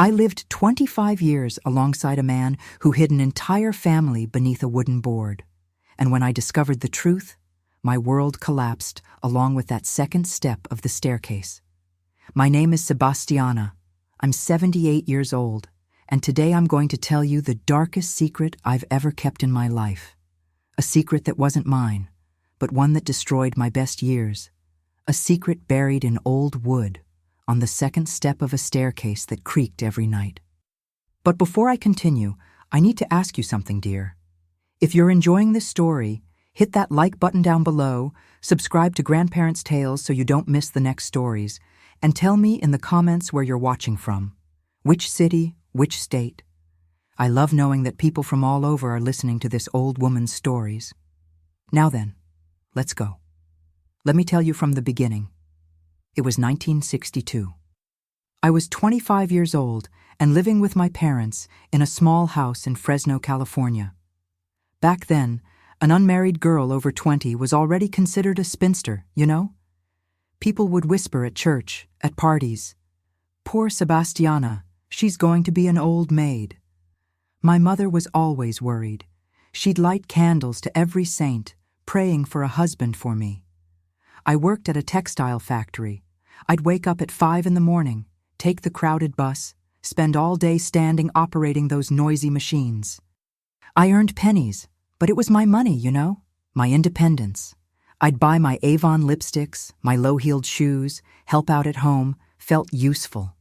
I lived 25 years alongside a man who hid an entire family beneath a wooden board. And when I discovered the truth, my world collapsed along with that second step of the staircase. My name is Sebastiana. I'm 78 years old, and today I'm going to tell you the darkest secret I've ever kept in my life. A secret that wasn't mine, but one that destroyed my best years. A secret buried in old wood, on the second step of a staircase that creaked every night. But before I continue, I need to ask you something, dear. If you're enjoying this story, hit that like button down below, subscribe to Grandparents' Tales so you don't miss the next stories, and tell me in the comments where you're watching from. Which city, which state? I love knowing that people from all over are listening to this old woman's stories. Now then, let's go. Let me tell you from the beginning. It was 1962. I was 25 years old and living with my parents in a small house in Fresno, California. Back then, an unmarried girl over 20 was already considered a spinster, you know? People would whisper at church, at parties, "Poor Sebastiana, she's going to be an old maid." My mother was always worried. She'd light candles to every saint, praying for a husband for me. I worked at a textile factory. I'd wake up at 5 in the morning, take the crowded bus, spend all day standing operating those noisy machines. I earned pennies, but it was my money, you know, my independence. I'd buy my Avon lipsticks, my low-heeled shoes, help out at home, felt useful.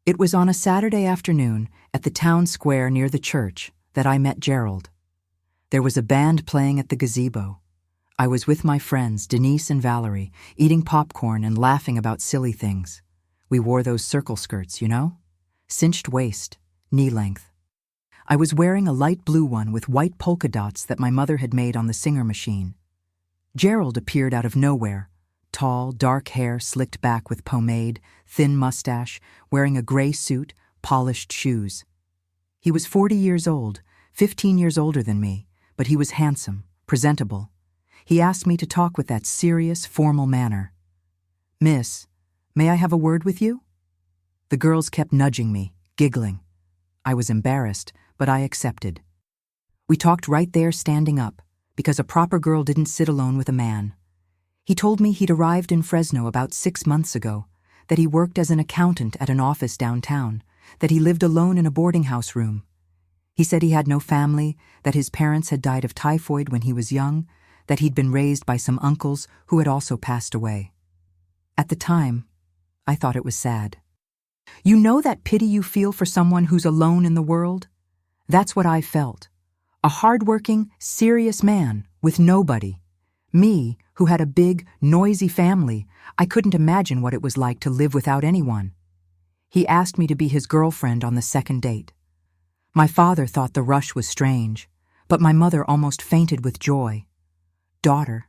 It was on a Saturday afternoon at the town square near the church that I met Gerald. There was a band playing at the gazebo. I was with my friends, Denise and Valerie, eating popcorn and laughing about silly things. We wore those circle skirts, you know? Cinched waist, knee length. I was wearing a light blue one with white polka dots that my mother had made on the Singer machine. Gerald appeared out of nowhere, tall, dark hair slicked back with pomade, thin mustache, wearing a gray suit, polished shoes. He was 40 years old, 15 years older than me, but he was handsome, presentable. He asked me to talk with that serious, formal manner. "Miss, may I have a word with you?" The girls kept nudging me, giggling. I was embarrassed, but I accepted. We talked right there standing up, because a proper girl didn't sit alone with a man. He told me he'd arrived in Fresno about 6 months ago, that he worked as an accountant at an office downtown, that he lived alone in a boarding house room. He said he had no family, that his parents had died of typhoid when he was young, that he'd been raised by some uncles who had also passed away. At the time, I thought it was sad. You know that pity you feel for someone who's alone in the world? That's what I felt. A hard-working, serious man with nobody. Me, who had a big, noisy family, I couldn't imagine what it was like to live without anyone. He asked me to be his girlfriend on the second date. My father thought the rush was strange, but my mother almost fainted with joy. "Daughter,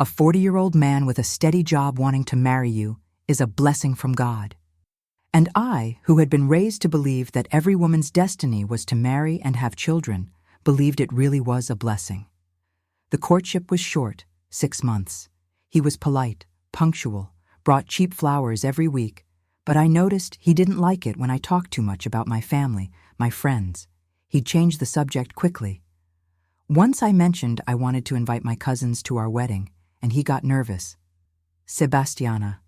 a 40-year-old man with a steady job wanting to marry you is a blessing from God." And I, who had been raised to believe that every woman's destiny was to marry and have children, believed it really was a blessing. The courtship was short, 6 months. He was polite, punctual, brought cheap flowers every week, but I noticed he didn't like it when I talked too much about my family, my friends. He'd change the subject quickly. Once I mentioned I wanted to invite my cousins to our wedding, and he got nervous. "Sebastiana,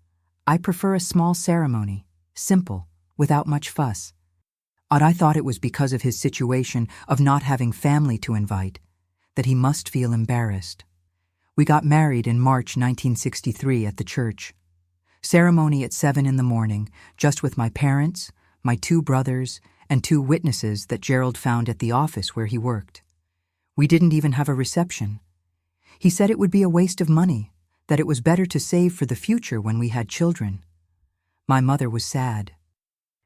I prefer a small ceremony, simple, without much fuss." And I thought it was because of his situation of not having family to invite, that he must feel embarrassed. We got married in March 1963 at the church. Ceremony at 7 in the morning, just with my parents, my 2 brothers, and 2 witnesses that Gerald found at the office where he worked. We didn't even have a reception. He said it would be a waste of money, that it was better to save for the future when we had children. My mother was sad.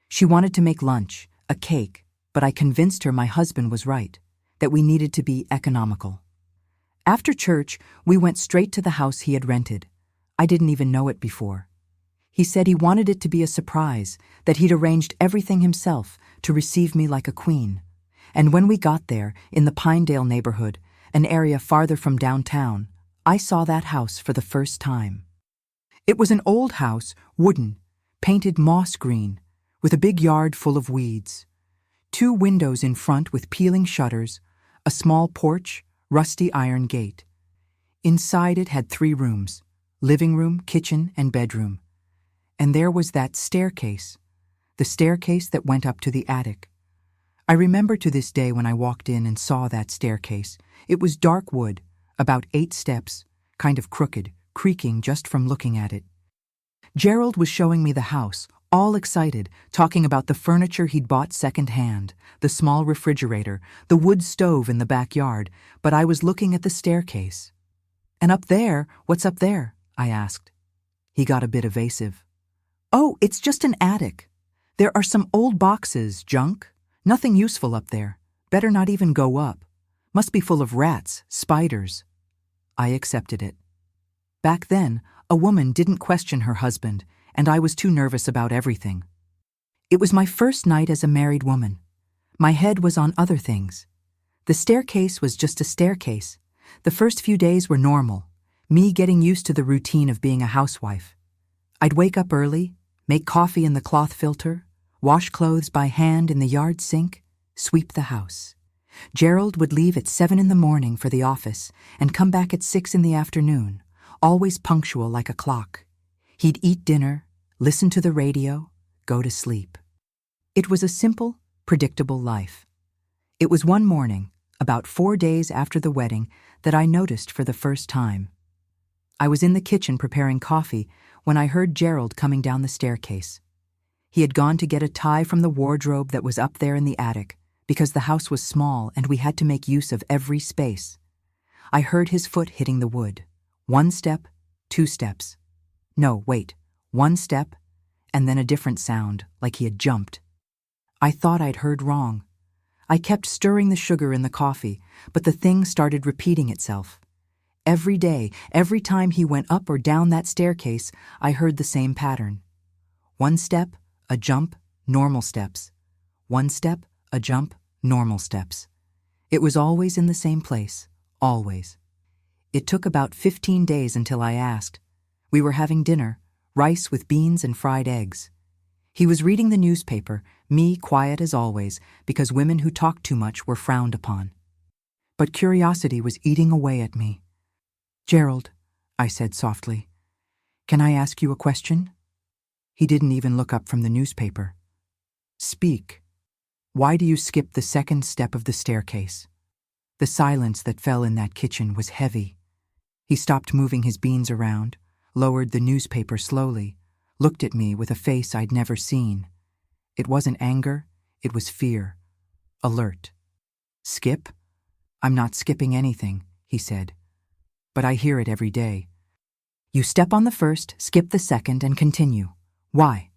She wanted to make lunch, a cake, but I convinced her my husband was right, that we needed to be economical. After church, we went straight to the house he had rented. I didn't even know it before. He said he wanted it to be a surprise, that he'd arranged everything himself to receive me like a queen. And when we got there, in the Pinedale neighborhood, an area farther from downtown, I saw that house for the first time. It was an old house, wooden, painted moss green, with a big yard full of weeds. 2 windows in front with peeling shutters, a small porch, rusty iron gate. Inside it had 3 rooms, living room, kitchen, and bedroom. And there was that staircase, the staircase that went up to the attic. I remember to this day when I walked in and saw that staircase. It was dark wood, about 8 steps, kind of crooked, creaking just from looking at it. Gerald was showing me the house, all excited, talking about the furniture he'd bought second-hand, the small refrigerator, the wood stove in the backyard, but I was looking at the staircase. "And up there, what's up there?" I asked. He got a bit evasive. "Oh, it's just an attic. There are some old boxes, junk. Nothing useful up there. Better not even go up. Must be full of rats, spiders." I accepted it. Back then, a woman didn't question her husband, and I was too nervous about everything. It was my first night as a married woman. My head was on other things. The staircase was just a staircase. The first few days were normal, me getting used to the routine of being a housewife. I'd wake up early, make coffee in the cloth filter, wash clothes by hand in the yard sink, sweep the house. Gerald would leave at 7 in the morning for the office and come back at 6 in the afternoon, always punctual like a clock. He'd eat dinner, listen to the radio, go to sleep. It was a simple, predictable life. It was one morning, about 4 days after the wedding, that I noticed for the first time. I was in the kitchen preparing coffee when I heard Gerald coming down the staircase. He had gone to get a tie from the wardrobe that was up there in the attic, because the house was small and we had to make use of every space. I heard his foot hitting the wood. 1 step, 2 steps. No, wait, 1 step, and then a different sound, like he had jumped. I thought I'd heard wrong. I kept stirring the sugar in the coffee, but the thing started repeating itself. Every day, every time he went up or down that staircase, I heard the same pattern. 1 step, a jump, normal steps. 1 step, a jump, normal steps. It was always in the same place, always. It took about 15 days until I asked. We were having dinner, rice with beans and fried eggs. He was reading the newspaper, me quiet as always, because women who talked too much were frowned upon. But curiosity was eating away at me. "Gerald," I said softly, "can I ask you a question?" He didn't even look up from the newspaper. "Speak. Why do you skip the 2nd step of the staircase?" The silence that fell in that kitchen was heavy. He stopped moving his beans around, lowered the newspaper slowly, looked at me with a face I'd never seen. It wasn't anger, it was fear. Alert. "Skip? I'm not skipping anything," he said. "But I hear it every day. You step on the 1st, skip the 2nd, and continue. Why?"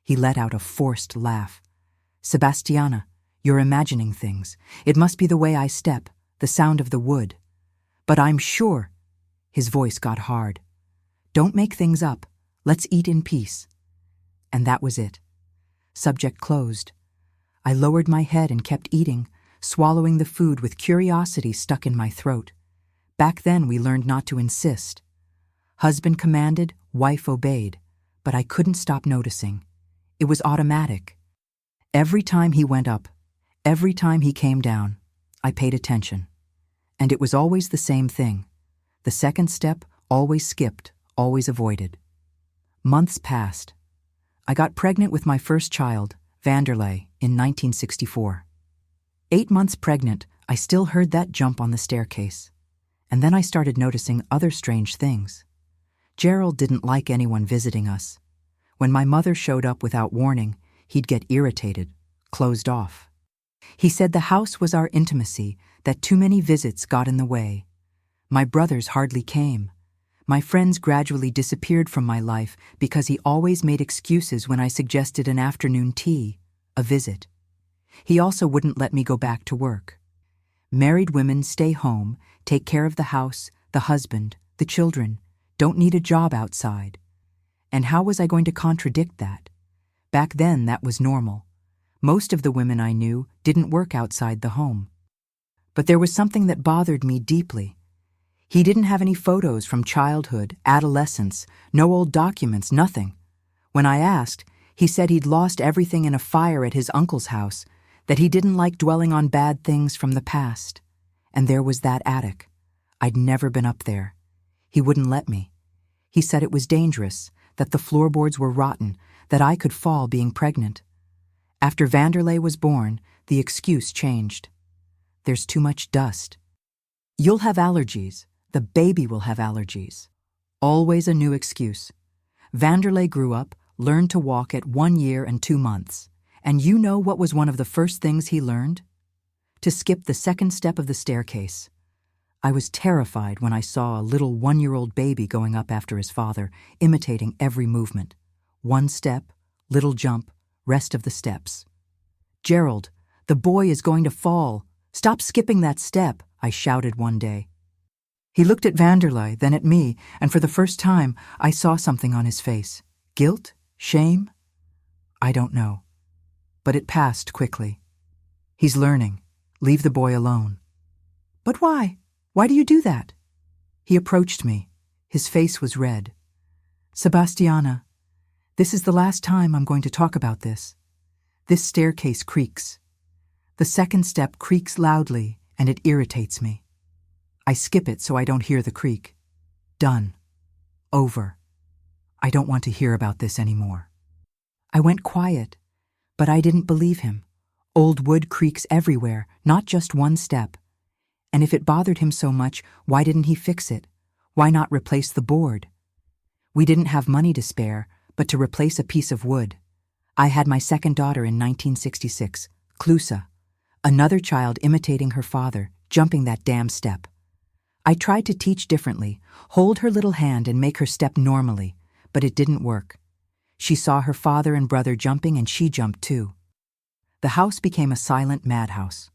He let out a forced laugh. "Sebastiana, you're imagining things. It must be the way I step, the sound of the wood. But I'm sure." His voice got hard. "Don't make things up. Let's eat in peace." And that was it. Subject closed. I lowered my head and kept eating, swallowing the food with curiosity stuck in my throat. Back then we learned not to insist. Husband commanded, wife obeyed, but I couldn't stop noticing. It was automatic. Every time he went up, every time he came down, I paid attention. And it was always the same thing. The 2nd step, always skipped, always avoided. Months passed. I got pregnant with my first child, Vanderlei, in 1964. 8 months pregnant, I still heard that jump on the staircase. And then I started noticing other strange things. Gerald didn't like anyone visiting us. When my mother showed up without warning, he'd get irritated, closed off. He said the house was our intimacy, that too many visits got in the way. My brothers hardly came. My friends gradually disappeared from my life because he always made excuses when I suggested an afternoon tea, a visit. He also wouldn't let me go back to work. Married women stay home, take care of the house, the husband, the children, don't need a job outside. And how was I going to contradict that? Back then, that was normal. Most of the women I knew didn't work outside the home. But there was something that bothered me deeply. He didn't have any photos from childhood, adolescence, no old documents, nothing. When I asked, He said he'd lost everything in a fire at his uncle's house, that he didn't like dwelling on bad things from the past. And there was that attic. I'd never been up there. He wouldn't let me. He said it was dangerous, that the floorboards were rotten, that I could fall being pregnant. After Vanderlei was born, the excuse changed. There's too much dust. You'll have allergies. The baby will have allergies. Always a new excuse. Vanderlei grew up, learned to walk at 1 year and 2 months. And you know what was one of the first things he learned? To skip the second step of the staircase. I was terrified when I saw a little 1-year-old baby going up after his father, imitating every movement. 1 step, little jump, rest of the steps. "Gerald, the boy is going to fall. Stop skipping that step," I shouted one day. He looked at Vanderlei, then at me, and for the first time, I saw something on his face. Guilt? Shame? I don't know. But it passed quickly. "He's learning. Leave the boy alone." "But why? Why do you do that?" He approached me. His face was red. "Sebastiana, this is the last time I'm going to talk about this. This staircase creaks. The second step creaks loudly, and it irritates me. I skip it so I don't hear the creak. Done. Over. I don't want to hear about this anymore." I went quiet, but I didn't believe him. Old wood creaks everywhere, not just 1 step. And if it bothered him so much, why didn't he fix it? Why not replace the board? We didn't have money to spare, but to replace a piece of wood. I had my second daughter in 1966, Clusa, another child imitating her father, jumping that damn step. I tried to teach differently, hold her little hand and make her step normally, but it didn't work. She saw her father and brother jumping and she jumped too. The house became a silent madhouse.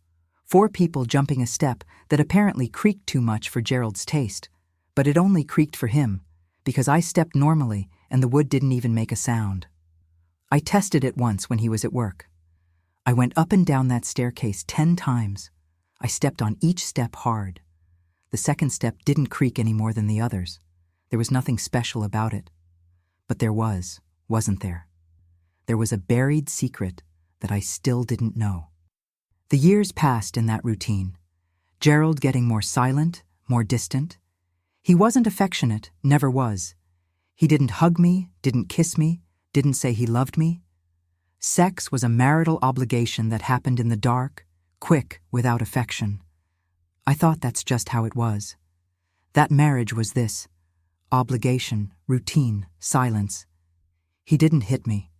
4 people jumping a step that apparently creaked too much for Gerald's taste, but it only creaked for him, because I stepped normally and the wood didn't even make a sound. I tested it once when he was at work. I went up and down that staircase 10 times. I stepped on each step hard. The second step didn't creak any more than the others. There was nothing special about it. But there was, wasn't there? There was a buried secret that I still didn't know. The years passed in that routine. Gerald getting more silent, more distant. He wasn't affectionate, never was. He didn't hug me, didn't kiss me, didn't say he loved me. Sex was a marital obligation that happened in the dark, quick, without affection. I thought that's just how it was. That marriage was this: obligation, routine, silence. He didn't hit me.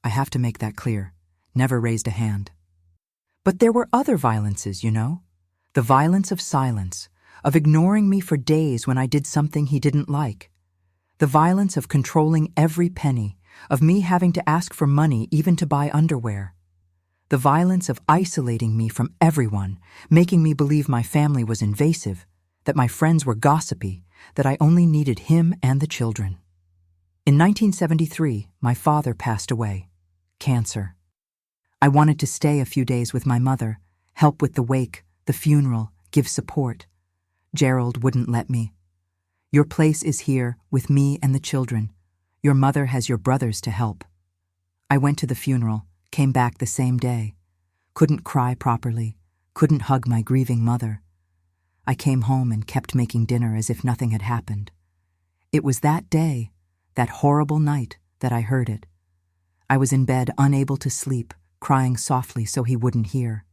I have to make that clear. Never raised a hand. But there were other violences, you know? The violence of silence, of ignoring me for days when I did something he didn't like. The violence of controlling every penny, of me having to ask for money even to buy underwear. The violence of isolating me from everyone, making me believe my family was invasive, that my friends were gossipy, that I only needed him and the children. In 1973, my father passed away. Cancer. I wanted to stay a few days with my mother, help with the wake, the funeral, give support. Gerald wouldn't let me. "Your place is here, with me and the children. Your mother has your brothers to help." I went to the funeral, came back the same day. Couldn't cry properly, couldn't hug my grieving mother. I came home and kept making dinner as if nothing had happened. It was that day, that horrible night, that I heard it. I was in bed, unable to sleep, crying softly so he wouldn't hear.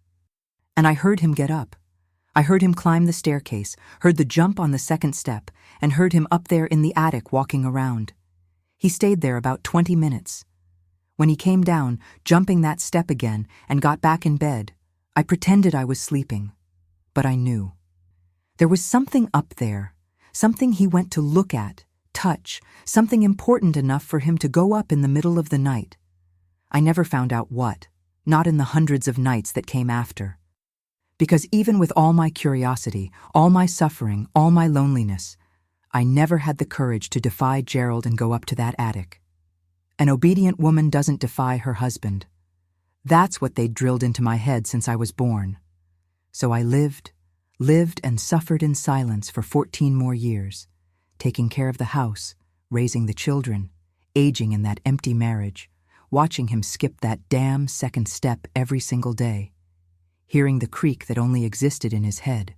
And I heard him get up. I heard him climb the staircase, heard the jump on the second step, and heard him up there in the attic walking around. He stayed there about 20 minutes. When he came down, jumping that step again, and got back in bed, I pretended I was sleeping. But I knew. There was something up there, something he went to look at, touch, something important enough for him to go up in the middle of the night. I never found out what, not in the hundreds of nights that came after. Because even with all my curiosity, all my suffering, all my loneliness, I never had the courage to defy Gerald and go up to that attic. An obedient woman doesn't defy her husband. That's what they'd drilled into my head since I was born. So I lived and suffered in silence for 14 more years, taking care of the house, raising the children, aging in that empty marriage, watching him skip that damn second step every single day, hearing the creak that only existed in his head.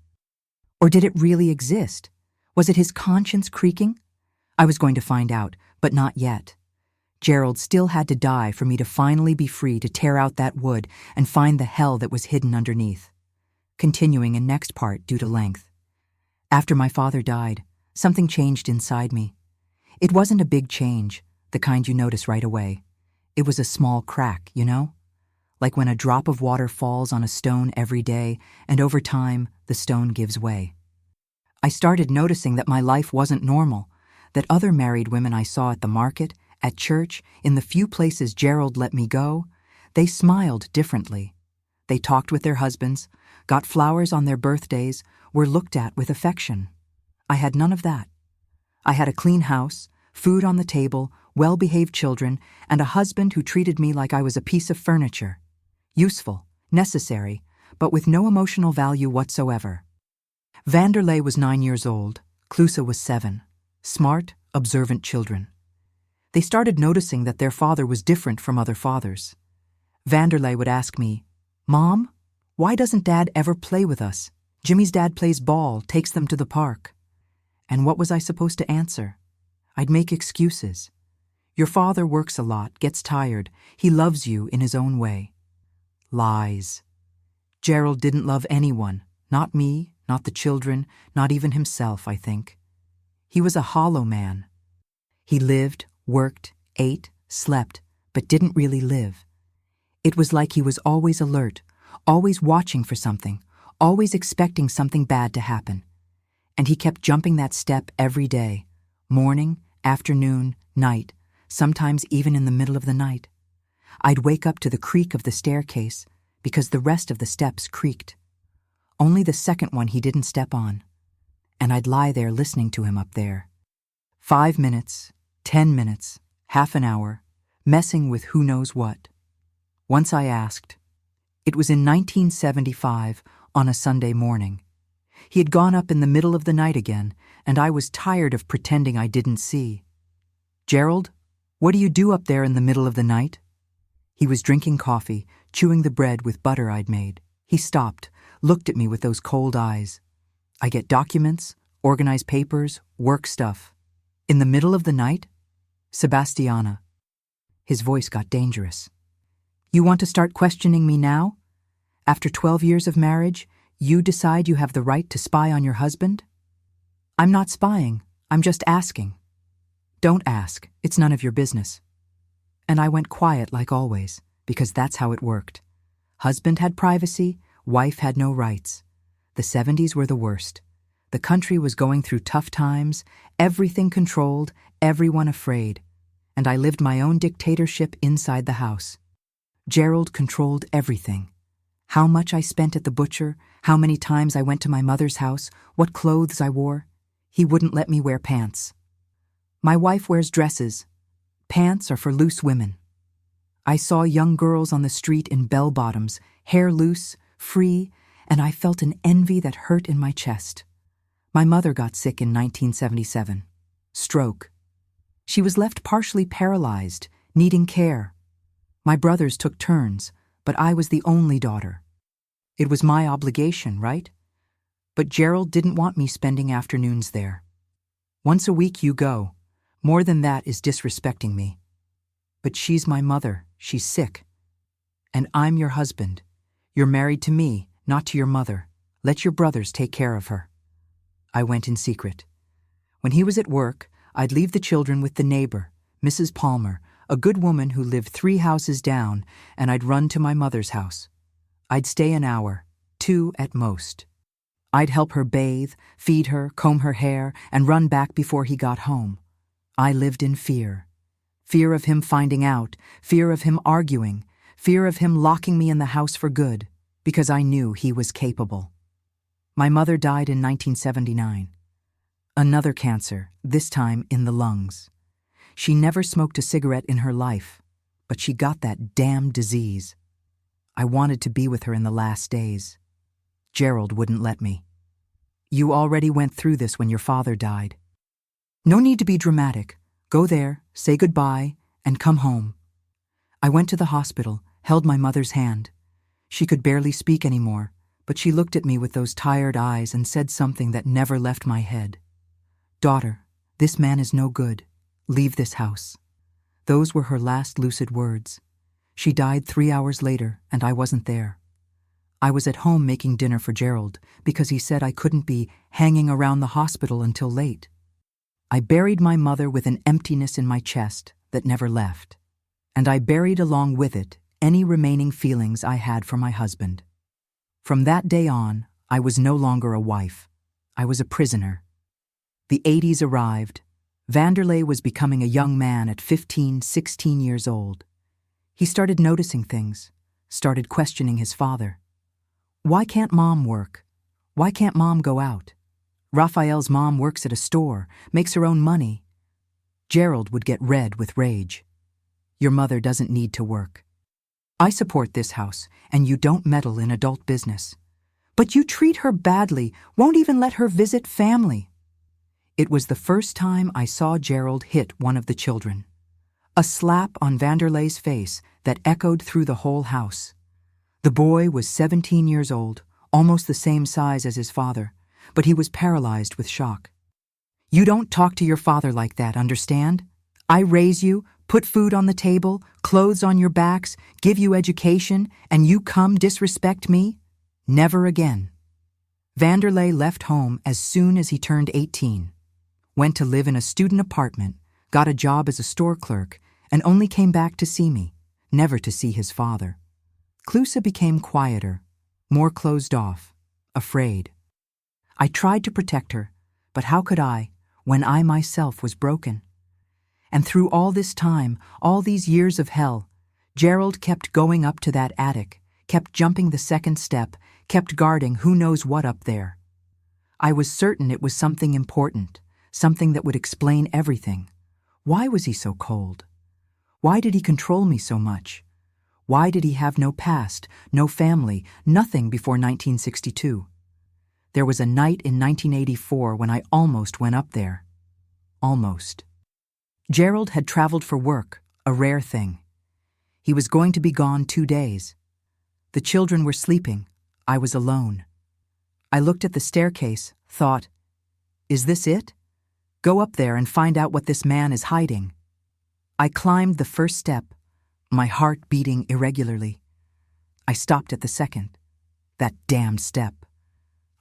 Or did it really exist? Was it his conscience creaking? I was going to find out, but not yet. Gerald still had to die for me to finally be free to tear out that wood and find the hell that was hidden underneath. Continuing in next part due to length. After my father died, something changed inside me. It wasn't a big change, the kind you notice right away. It was a small crack, you know? Like when a drop of water falls on a stone every day, and over time, the stone gives way. I started noticing that my life wasn't normal, that other married women I saw at the market, at church, in the few places Gerald let me go, they smiled differently. They talked with their husbands, got flowers on their birthdays, were looked at with affection. I had none of that. I had a clean house, food on the table, well-behaved children, and a husband who treated me like I was a piece of furniture. Useful, necessary, but with no emotional value whatsoever. Vanderlei was 9 years old, Clusa was 7. Smart, observant children. They started noticing that their father was different from other fathers. Vanderlei would ask me, "Mom, why doesn't Dad ever play with us? Jimmy's dad plays ball, takes them to the park." And what was I supposed to answer? I'd make excuses. "Your father works a lot, gets tired. He loves you in his own way." Lies. Gerald didn't love anyone, not me, not the children, not even himself, I think. He was a hollow man. He lived, worked, ate, slept, but didn't really live. It was like he was always alert, always watching for something, always expecting something bad to happen. And he kept jumping that step every day, morning, afternoon, night, sometimes even in the middle of the night. I'd wake up to the creak of the staircase because the rest of the steps creaked. Only the second one he didn't step on. And I'd lie there listening to him up there. 5 minutes, 10 minutes, half an hour, messing with who knows what. Once I asked. It was in 1975, on a Sunday morning. He had gone up in the middle of the night again, and I was tired of pretending I didn't see. "Gerald, what do you do up there in the middle of the night?" He was drinking coffee, chewing the bread with butter I'd made. He stopped, looked at me with those cold eyes. "I get documents, organize papers, work stuff." "In the middle of the night?" "Sebastiana." His voice got dangerous. "You want to start questioning me now? After 12 years of marriage, you decide you have the right to spy on your husband?" "I'm not spying, I'm just asking." "Don't ask, it's none of your business." And I went quiet like always, because that's how it worked. Husband had privacy, wife had no rights. The 70s were the worst. The country was going through tough times, everything controlled, everyone afraid. And I lived my own dictatorship inside the house. Gerald controlled everything. How much I spent at the butcher, how many times I went to my mother's house, what clothes I wore. He wouldn't let me wear pants. My wife wears dresses. Pants are for loose women. I saw young girls on the street in bell-bottoms, hair loose, free, and I felt an envy that hurt in my chest. My mother got sick in 1977. Stroke. She was left partially paralyzed, needing care. My brothers took turns, but I was the only daughter. It was my obligation, right? But Gerald didn't want me spending afternoons there. "Once a week you go. More than that is disrespecting me." "But she's my mother, she's sick. And I'm your husband. You're married to me, not to your mother. Let your brothers take care of her." I went in secret. When he was at work, I'd leave the children with the neighbor, Mrs. Palmer, a good woman who lived 3 houses down, and I'd run to my mother's house. I'd stay an hour, 2 at most. I'd help her bathe, feed her, comb her hair, and run back before he got home. I lived in fear. Fear of him finding out, fear of him arguing, fear of him locking me in the house for good, because I knew he was capable. My mother died in 1979. Another cancer, this time in the lungs. She never smoked a cigarette in her life, but she got that damn disease. I wanted to be with her in the last days. Gerald wouldn't let me. "You already went through this when your father died. No need to be dramatic. Go there, say goodbye, and come home." I went to the hospital, held my mother's hand. She could barely speak anymore, but she looked at me with those tired eyes and said something that never left my head. "Daughter, this man is no good. Leave this house." Those were her last lucid words. She died 3 hours later, and I wasn't there. I was at home making dinner for Gerald because he said I couldn't be hanging around the hospital until late. I buried my mother with an emptiness in my chest that never left, and I buried along with it any remaining feelings I had for my husband. From that day on, I was no longer a wife. I was a prisoner. The 80s arrived. Vanderlei was becoming a young man at 15, 16 years old. He started noticing things, started questioning his father. Why can't mom work? Why can't mom go out? Raphael's mom works at a store, makes her own money. Gerald would get red with rage. Your mother doesn't need to work. I support this house, and you don't meddle in adult business. But you treat her badly, won't even let her visit family. It was the first time I saw Gerald hit one of the children. A slap on Vanderlei's face that echoed through the whole house. The boy was 17 years old, almost the same size as his father, but he was paralyzed with shock. You don't talk to your father like that, understand? I raise you, put food on the table, clothes on your backs, give you education, and you come disrespect me? Never again. Vanderlei left home as soon as he turned 18, went to live in a student apartment, got a job as a store clerk, and only came back to see me, never to see his father. Klusa became quieter, more closed off, afraid. I tried to protect her, but how could I, when I myself was broken? And through all this time, all these years of hell, Gerald kept going up to that attic, kept jumping the second step, kept guarding who knows what up there. I was certain it was something important, something that would explain everything. Why was he so cold? Why did he control me so much? Why did he have no past, no family, nothing before 1962? There was a night in 1984 when I almost went up there. Almost. Gerald had traveled for work, a rare thing. He was going to be gone 2 days. The children were sleeping. I was alone. I looked at the staircase, thought, is this it? Go up there and find out what this man is hiding. I climbed the first step, my heart beating irregularly. I stopped at the second. That damned step.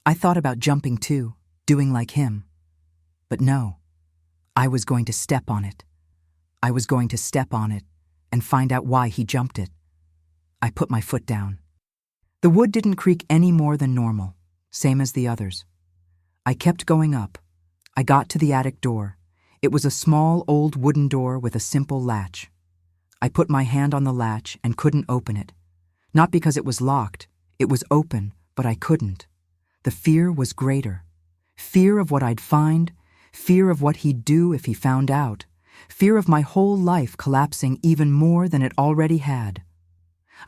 I thought about jumping too, doing like him. But no, I was going to step on it. I was going to step on it and find out why he jumped it. I put my foot down. The wood didn't creak any more than normal, same as the others. I kept going up. I got to the attic door. It was a small old wooden door with a simple latch. I put my hand on the latch and couldn't open it. Not because it was locked. It was open, but I couldn't. The fear was greater. Fear of what I'd find, fear of what he'd do if he found out, fear of my whole life collapsing even more than it already had.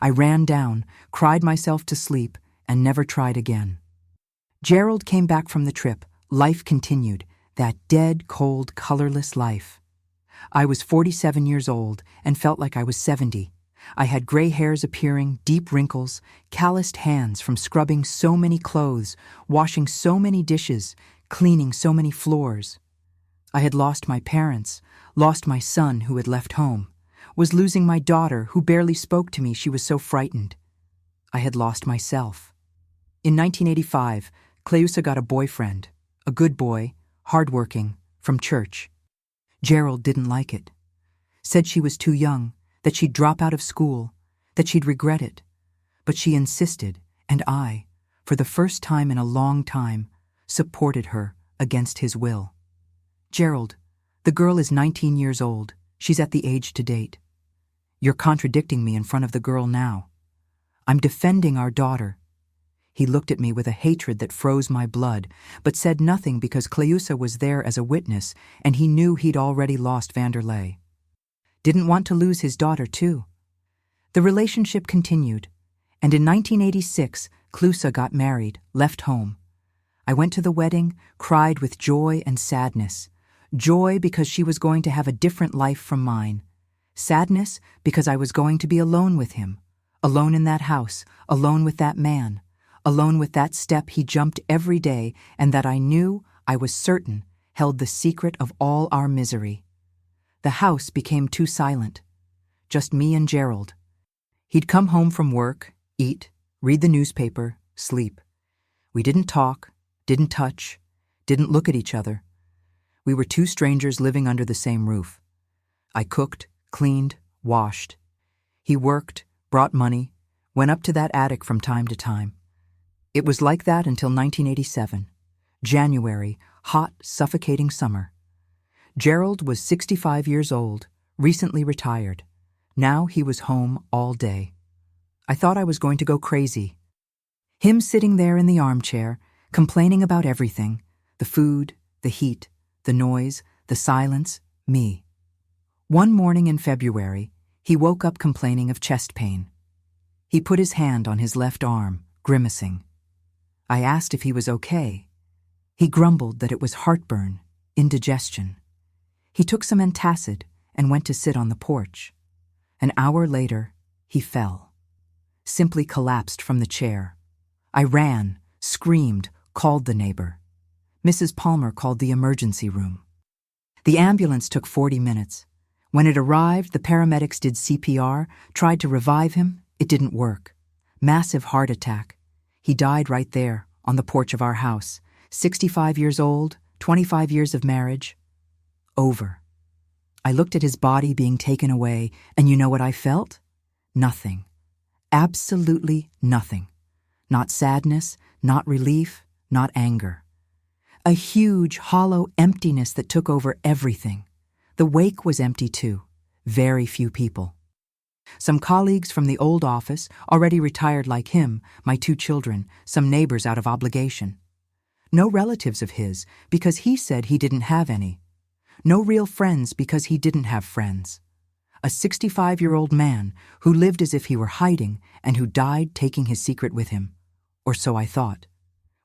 I ran down, cried myself to sleep, and never tried again. Gerald came back from the trip. Life continued, that dead, cold, colorless life. I was 47 years old and felt like I was 70. I had gray hairs appearing, deep wrinkles, calloused hands from scrubbing so many clothes, washing so many dishes, cleaning so many floors. I had lost my parents, lost my son who had left home, was losing my daughter who barely spoke to me, she was so frightened. I had lost myself. In 1985, Cleusa got a boyfriend, a good boy, hardworking, from church. Gerald didn't like it. Said she was too young, that she'd drop out of school, that she'd regret it. But she insisted, and I, for the first time in a long time, supported her against his will. Gerald, the girl is 19 years old. She's at the age to date. You're contradicting me in front of the girl now. I'm defending our daughter. He looked at me with a hatred that froze my blood, but said nothing because Cleusa was there as a witness, and he knew he'd already lost Vanderlei. Didn't want to lose his daughter, too. The relationship continued, and in 1986, Cleusa got married, left home. I went to the wedding, cried with joy and sadness. Joy because she was going to have a different life from mine. Sadness because I was going to be alone with him, alone in that house, alone with that man, alone with that step he jumped every day and that I knew, I was certain, held the secret of all our misery. The house became too silent. Just me and Gerald. He'd come home from work, eat, read the newspaper, sleep. We didn't talk, didn't touch, didn't look at each other. We were two strangers living under the same roof. I cooked, cleaned, washed. He worked, brought money, went up to that attic from time to time. It was like that until 1987. January, hot, suffocating summer. Gerald was 65 years old, recently retired. Now he was home all day. I thought I was going to go crazy. Him sitting there in the armchair, complaining about everything, the food, the heat, the noise, the silence, me. One morning in February, he woke up complaining of chest pain. He put his hand on his left arm, grimacing. I asked if he was okay. He grumbled that it was heartburn, indigestion. He took some antacid and went to sit on the porch. An hour later, he fell. Simply collapsed from the chair. I ran, screamed, called the neighbor. Mrs. Palmer called the emergency room. The ambulance took 40 minutes. When it arrived, the paramedics did CPR, tried to revive him. It didn't work. Massive heart attack. He died right there, on the porch of our house. 65 years old, 25 years of marriage. Over. I looked at his body being taken away, and you know what I felt? Nothing. Absolutely nothing. Not sadness, not relief, not anger. A huge, hollow emptiness that took over everything. The wake was empty too. Very few people. Some colleagues from the old office, already retired like him, my two children, some neighbors out of obligation. No relatives of his, because he said he didn't have any. No real friends because he didn't have friends. A 65-year-old man who lived as if he were hiding and who died taking his secret with him. Or so I thought.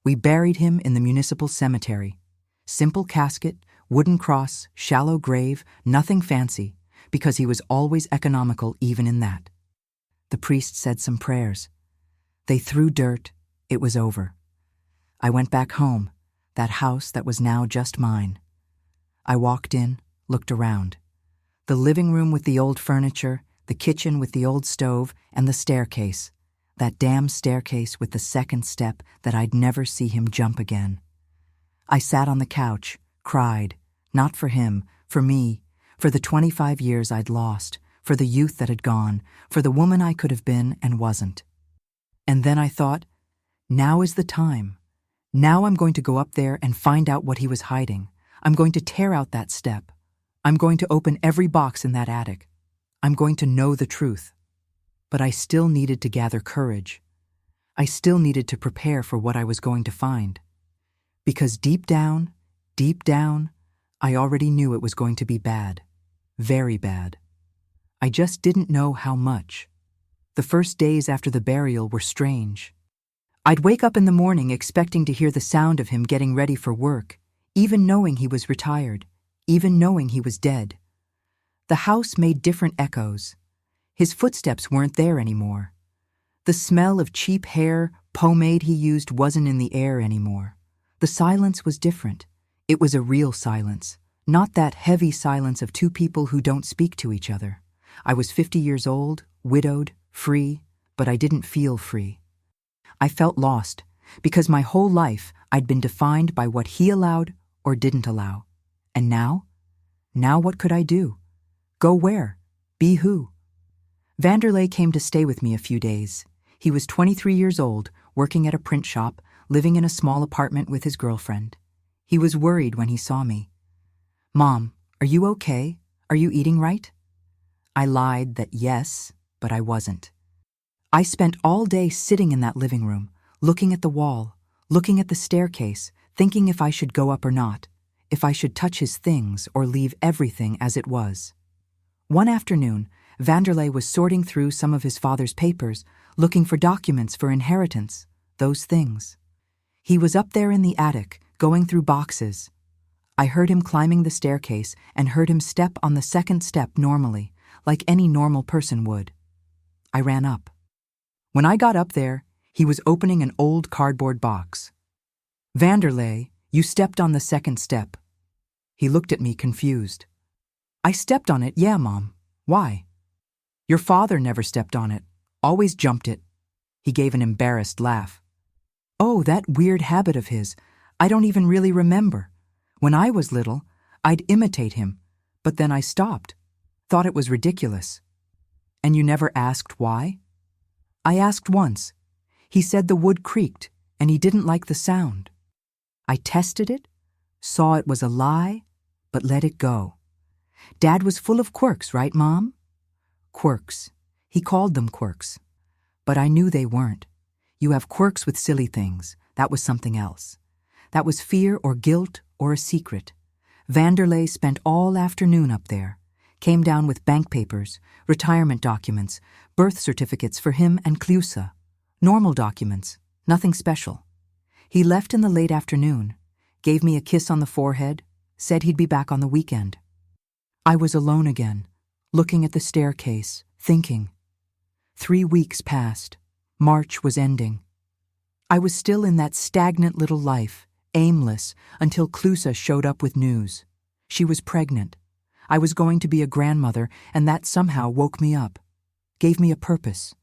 We buried him in the municipal cemetery. Simple casket, wooden cross, shallow grave, nothing fancy, because he was always economical even in that. The priest said some prayers. They threw dirt. It was over. I went back home, that house that was now just mine. I walked in, looked around. The living room with the old furniture, the kitchen with the old stove, and the staircase. That damn staircase with the second step that I'd never see him jump again. I sat on the couch, cried, not for him, for me, for the 25 years I'd lost, for the youth that had gone, for the woman I could have been and wasn't. And then I thought, now is the time. Now I'm going to go up there and find out what he was hiding. I'm going to tear out that step. I'm going to open every box in that attic. I'm going to know the truth. But I still needed to gather courage. I still needed to prepare for what I was going to find. Because deep down, I already knew it was going to be bad. Very bad. I just didn't know how much. The first days after the burial were strange. I'd wake up in the morning expecting to hear the sound of him getting ready for work, even knowing he was retired, even knowing he was dead. The house made different echoes. His footsteps weren't there anymore. The smell of cheap hair, pomade he used wasn't in the air anymore. The silence was different. It was a real silence, not that heavy silence of two people who don't speak to each other. I was 50 years old, widowed, free, but I didn't feel free. I felt lost, because my whole life I'd been defined by what he allowed or didn't allow. And now? Now what could I do? Go where? Be who? Vanderlei came to stay with me a few days. He was 23 years old, working at a print shop, living in a small apartment with his girlfriend. He was worried when he saw me. "Mom, are you okay? Are you eating right?" I lied that yes, but I wasn't. I spent all day sitting in that living room, looking at the wall, looking at the staircase, thinking if I should go up or not, if I should touch his things or leave everything as it was. One afternoon, Vanderlei was sorting through some of his father's papers, looking for documents for inheritance, those things. He was up there in the attic, going through boxes. I heard him climbing the staircase and heard him step on the second step normally, like any normal person would. I ran up. When I got up there, he was opening an old cardboard box. "Vanderlei, you stepped on the second step." He looked at me confused. "I stepped on it, yeah, Mom. Why?" "Your father never stepped on it. Always jumped it." He gave an embarrassed laugh. "Oh, that weird habit of his. I don't even really remember. When I was little, I'd imitate him, but then I stopped. Thought it was ridiculous." "And you never asked why?" "I asked once. He said the wood creaked, and he didn't like the sound. I tested it, saw it was a lie, but let it go. Dad was full of quirks, right, Mom?" "Quirks." He called them quirks. But I knew they weren't. You have quirks with silly things. That was something else. That was fear or guilt or a secret. Vanderlei spent all afternoon up there. Came down with bank papers, retirement documents, birth certificates for him and Clusa. Normal documents, nothing special. He left in the late afternoon, gave me a kiss on the forehead, said he'd be back on the weekend. I was alone again, looking at the staircase, thinking. 3 weeks passed. March was ending. I was still in that stagnant little life, aimless, until Clusa showed up with news. She was pregnant. I was going to be a grandmother, and that somehow woke me up, gave me a purpose.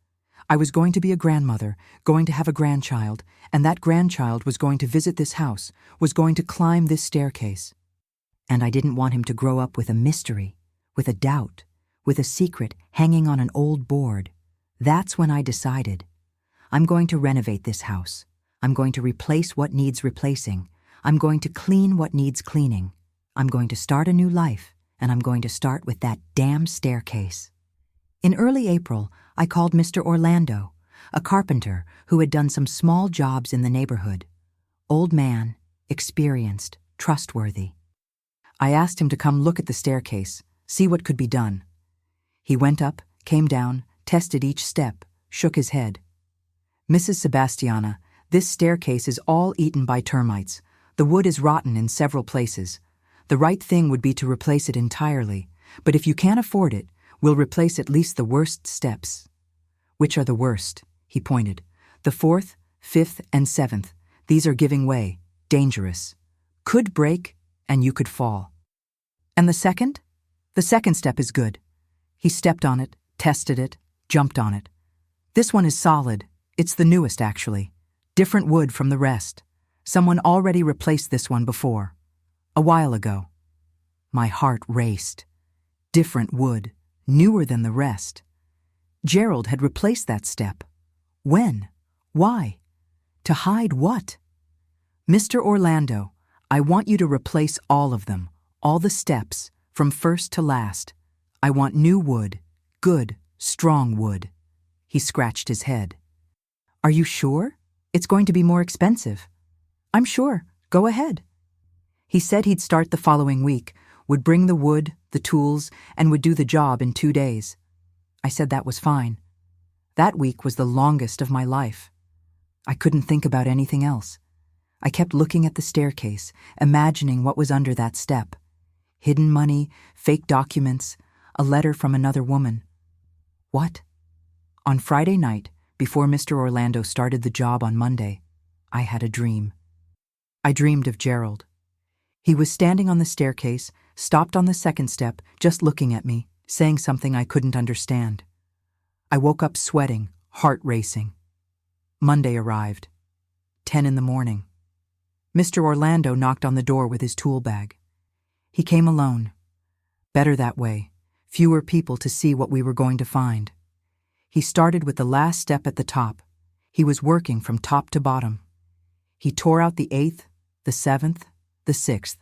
I was going to be a grandmother, going to have a grandchild, and that grandchild was going to visit this house, was going to climb this staircase. And I didn't want him to grow up with a mystery, with a doubt, with a secret hanging on an old board. That's when I decided, I'm going to renovate this house. I'm going to replace what needs replacing. I'm going to clean what needs cleaning. I'm going to start a new life, and I'm going to start with that damn staircase. In early April, I called Mr. Orlando, a carpenter who had done some small jobs in the neighborhood. Old man, experienced, trustworthy. I asked him to come look at the staircase, see what could be done. He went up, came down, tested each step, shook his head. "Mrs. Sebastiana, this staircase is all eaten by termites. The wood is rotten in several places. The right thing would be to replace it entirely, but if you can't afford it, we'll replace at least the worst steps." "Which are the worst?" He pointed. "The 4th, 5th, and 7th. These are giving way, dangerous. Could break, and you could fall." "And the second?" "The second step is good." He stepped on it, tested it, jumped on it. "This one is solid. It's the newest, actually. Different wood from the rest. Someone already replaced this one before. A while ago." My heart raced. Different wood, newer than the rest. Gerald had replaced that step. When? Why? To hide what? "Mr. Orlando, I want you to replace all of them, all the steps, from first to last. I want new wood, good, strong wood." He scratched his head. "Are you sure? It's going to be more expensive." "I'm sure. Go ahead." He said he'd start the following week, would bring the wood, the tools, and would do the job in 2 days. I said that was fine. That week was the longest of my life. I couldn't think about anything else. I kept looking at the staircase, imagining what was under that step. Hidden money, fake documents, a letter from another woman. What? On Friday night, before Mr. Orlando started the job on Monday, I had a dream. I dreamed of Gerald. He was standing on the staircase, stopped on the second step, just looking at me, saying something I couldn't understand. I woke up sweating, heart racing. Monday arrived. 10 in the morning. Mr. Orlando knocked on the door with his tool bag. He came alone. Better that way, fewer people to see what we were going to find. He started with the last step at the top. He was working from top to bottom. He tore out the 8th, the 7th, the 6th.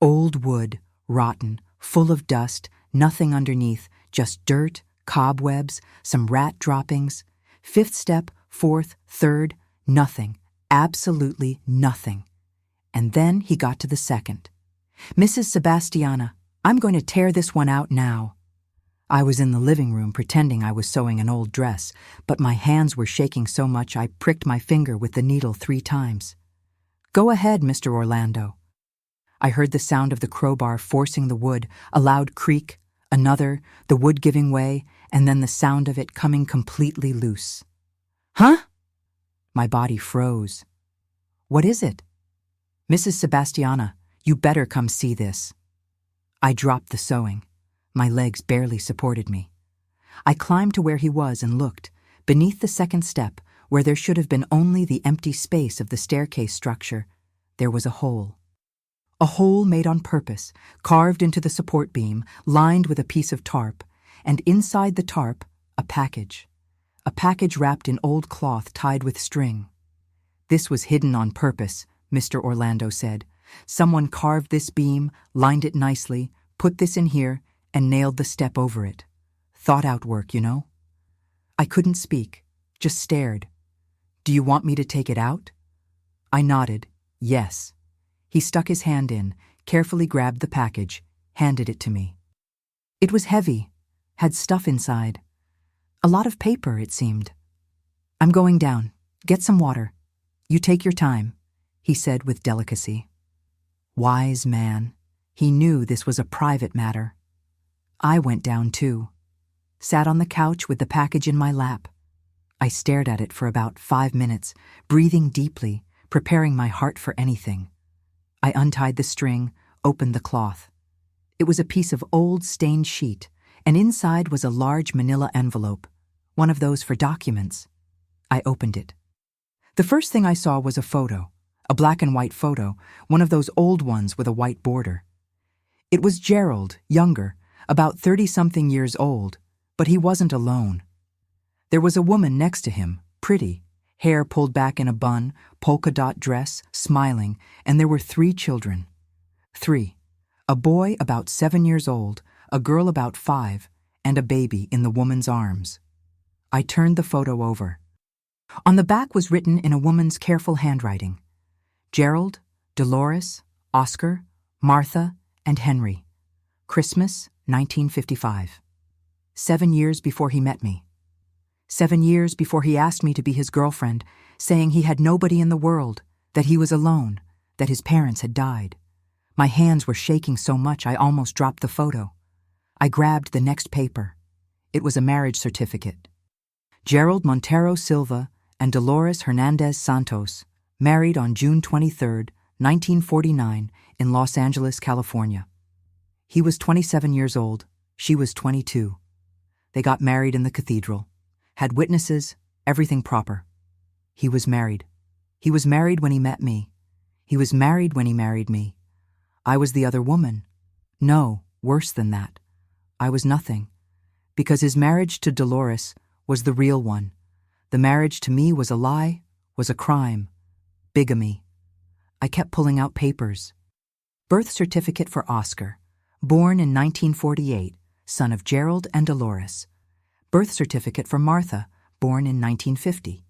Old wood, rotten, full of dust, nothing underneath, just dirt, cobwebs, some rat droppings. 5th step, 4th, 3rd, nothing, absolutely nothing. And then he got to the 2nd. "Mrs. Sebastiana, I'm going to tear this one out now." I was in the living room pretending I was sewing an old dress, but my hands were shaking so much I pricked my finger with the needle 3 times. "Go ahead, Mr. Orlando." I heard the sound of the crowbar forcing the wood, a loud creak, Another, the wood giving way, and then the sound of it coming completely loose. Huh? My body froze. What is it? Mrs. Sebastiana, you better come see this. I dropped the sewing. My legs barely supported me. I climbed to where he was and looked. Beneath the second step, where there should have been only the empty space of the staircase structure, there was a hole. A hole made on purpose, carved into the support beam, lined with a piece of tarp, and inside the tarp, a package. A package wrapped in old cloth tied with string. This was hidden on purpose, Mr. Orlando said. Someone carved this beam, lined it nicely, put this in here, and nailed the step over it. Thought-out work, you know? I couldn't speak, just stared. Do you want me to take it out? I nodded, yes. He stuck his hand in, carefully grabbed the package, handed it to me. It was heavy, had stuff inside. A lot of paper, it seemed. I'm going down. Get some water. You take your time, he said with delicacy. Wise man. He knew this was a private matter. I went down too. Sat on the couch with the package in my lap. I stared at it for about 5 minutes, breathing deeply, preparing my heart for anything. I untied the string, opened the cloth. It was a piece of old stained sheet, and inside was a large manila envelope, one of those for documents. I opened it. The first thing I saw was a photo, a black and white photo, one of those old ones with a white border. It was Gerald, younger, about 30-something years old, but he wasn't alone. There was a woman next to him, pretty, hair pulled back in a bun, polka-dot dress, smiling, and there were 3 children. 3. A boy about 7 years old, a girl about 5, and a baby in the woman's arms. I turned the photo over. On the back was written in a woman's careful handwriting, Gerald, Dolores, Oscar, Martha, and Henry. Christmas, 1955. 7 years before he met me. 7 years before he asked me to be his girlfriend, saying he had nobody in the world, that he was alone, that his parents had died. My hands were shaking so much I almost dropped the photo. I grabbed the next paper. It was a marriage certificate. Gerald Montero Silva and Dolores Hernandez Santos, married on June 23, 1949, in Los Angeles, California. He was 27 years old, she was 22. They got married in the cathedral, had witnesses, everything proper. He was married. He was married when he met me. He was married when he married me. I was the other woman. No, worse than that. I was nothing. Because his marriage to Dolores was the real one. The marriage to me was a lie, was a crime. Bigamy. I kept pulling out papers. Birth certificate for Oscar, born in 1948, son of Gerald and Dolores. Birth certificate for Martha, born in 1950.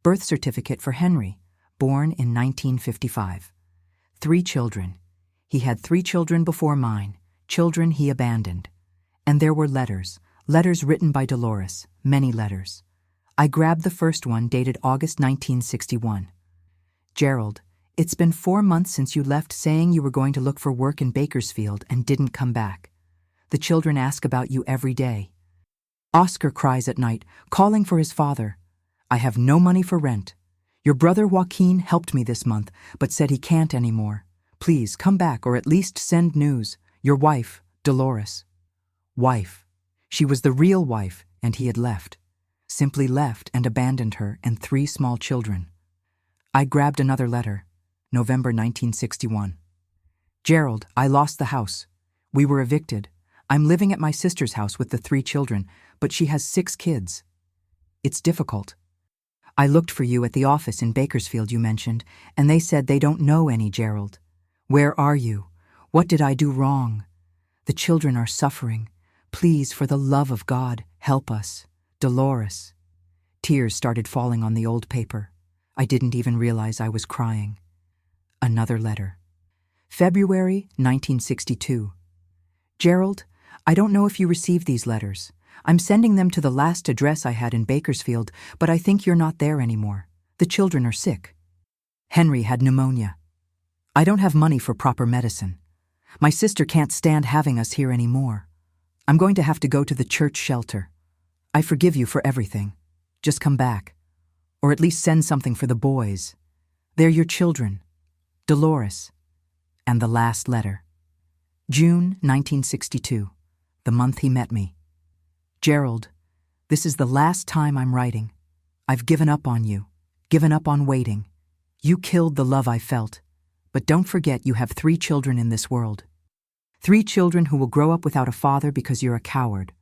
Birth certificate for Henry, born in 1955. 3 children. He had 3 children before mine, children he abandoned. And there were letters written by Dolores, many letters. I grabbed the first one dated August 1961. Gerald, it's been 4 months since you left saying you were going to look for work in Bakersfield and didn't come back. The children ask about you every day. Oscar cries at night, calling for his father. I have no money for rent. Your brother Joaquin helped me this month, but said he can't anymore. Please come back or at least send news. Your wife, Dolores. Wife. She was the real wife, and he had left. Simply left and abandoned her and 3 small children. I grabbed another letter. November 1961. Gerald, I lost the house. We were evicted. I'm living at my sister's house with the 3 children, but she has 6 kids. It's difficult. I looked for you at the office in Bakersfield you mentioned, and they said they don't know any Gerald. Where are you? What did I do wrong? The children are suffering. Please, for the love of God, help us. Dolores. Tears started falling on the old paper. I didn't even realize I was crying. Another letter. February 1962. Gerald, I don't know if you received these letters. I'm sending them to the last address I had in Bakersfield, but I think you're not there anymore. The children are sick. Henry had pneumonia. I don't have money for proper medicine. My sister can't stand having us here anymore. I'm going to have to go to the church shelter. I forgive you for everything. Just come back. Or at least send something for the boys. They're your children. Dolores. And the last letter. June 1962, the month he met me. Gerald, this is the last time I'm writing. I've given up on you, given up on waiting. You killed the love I felt. But don't forget you have 3 children in this world. 3 children who will grow up without a father because you're a coward.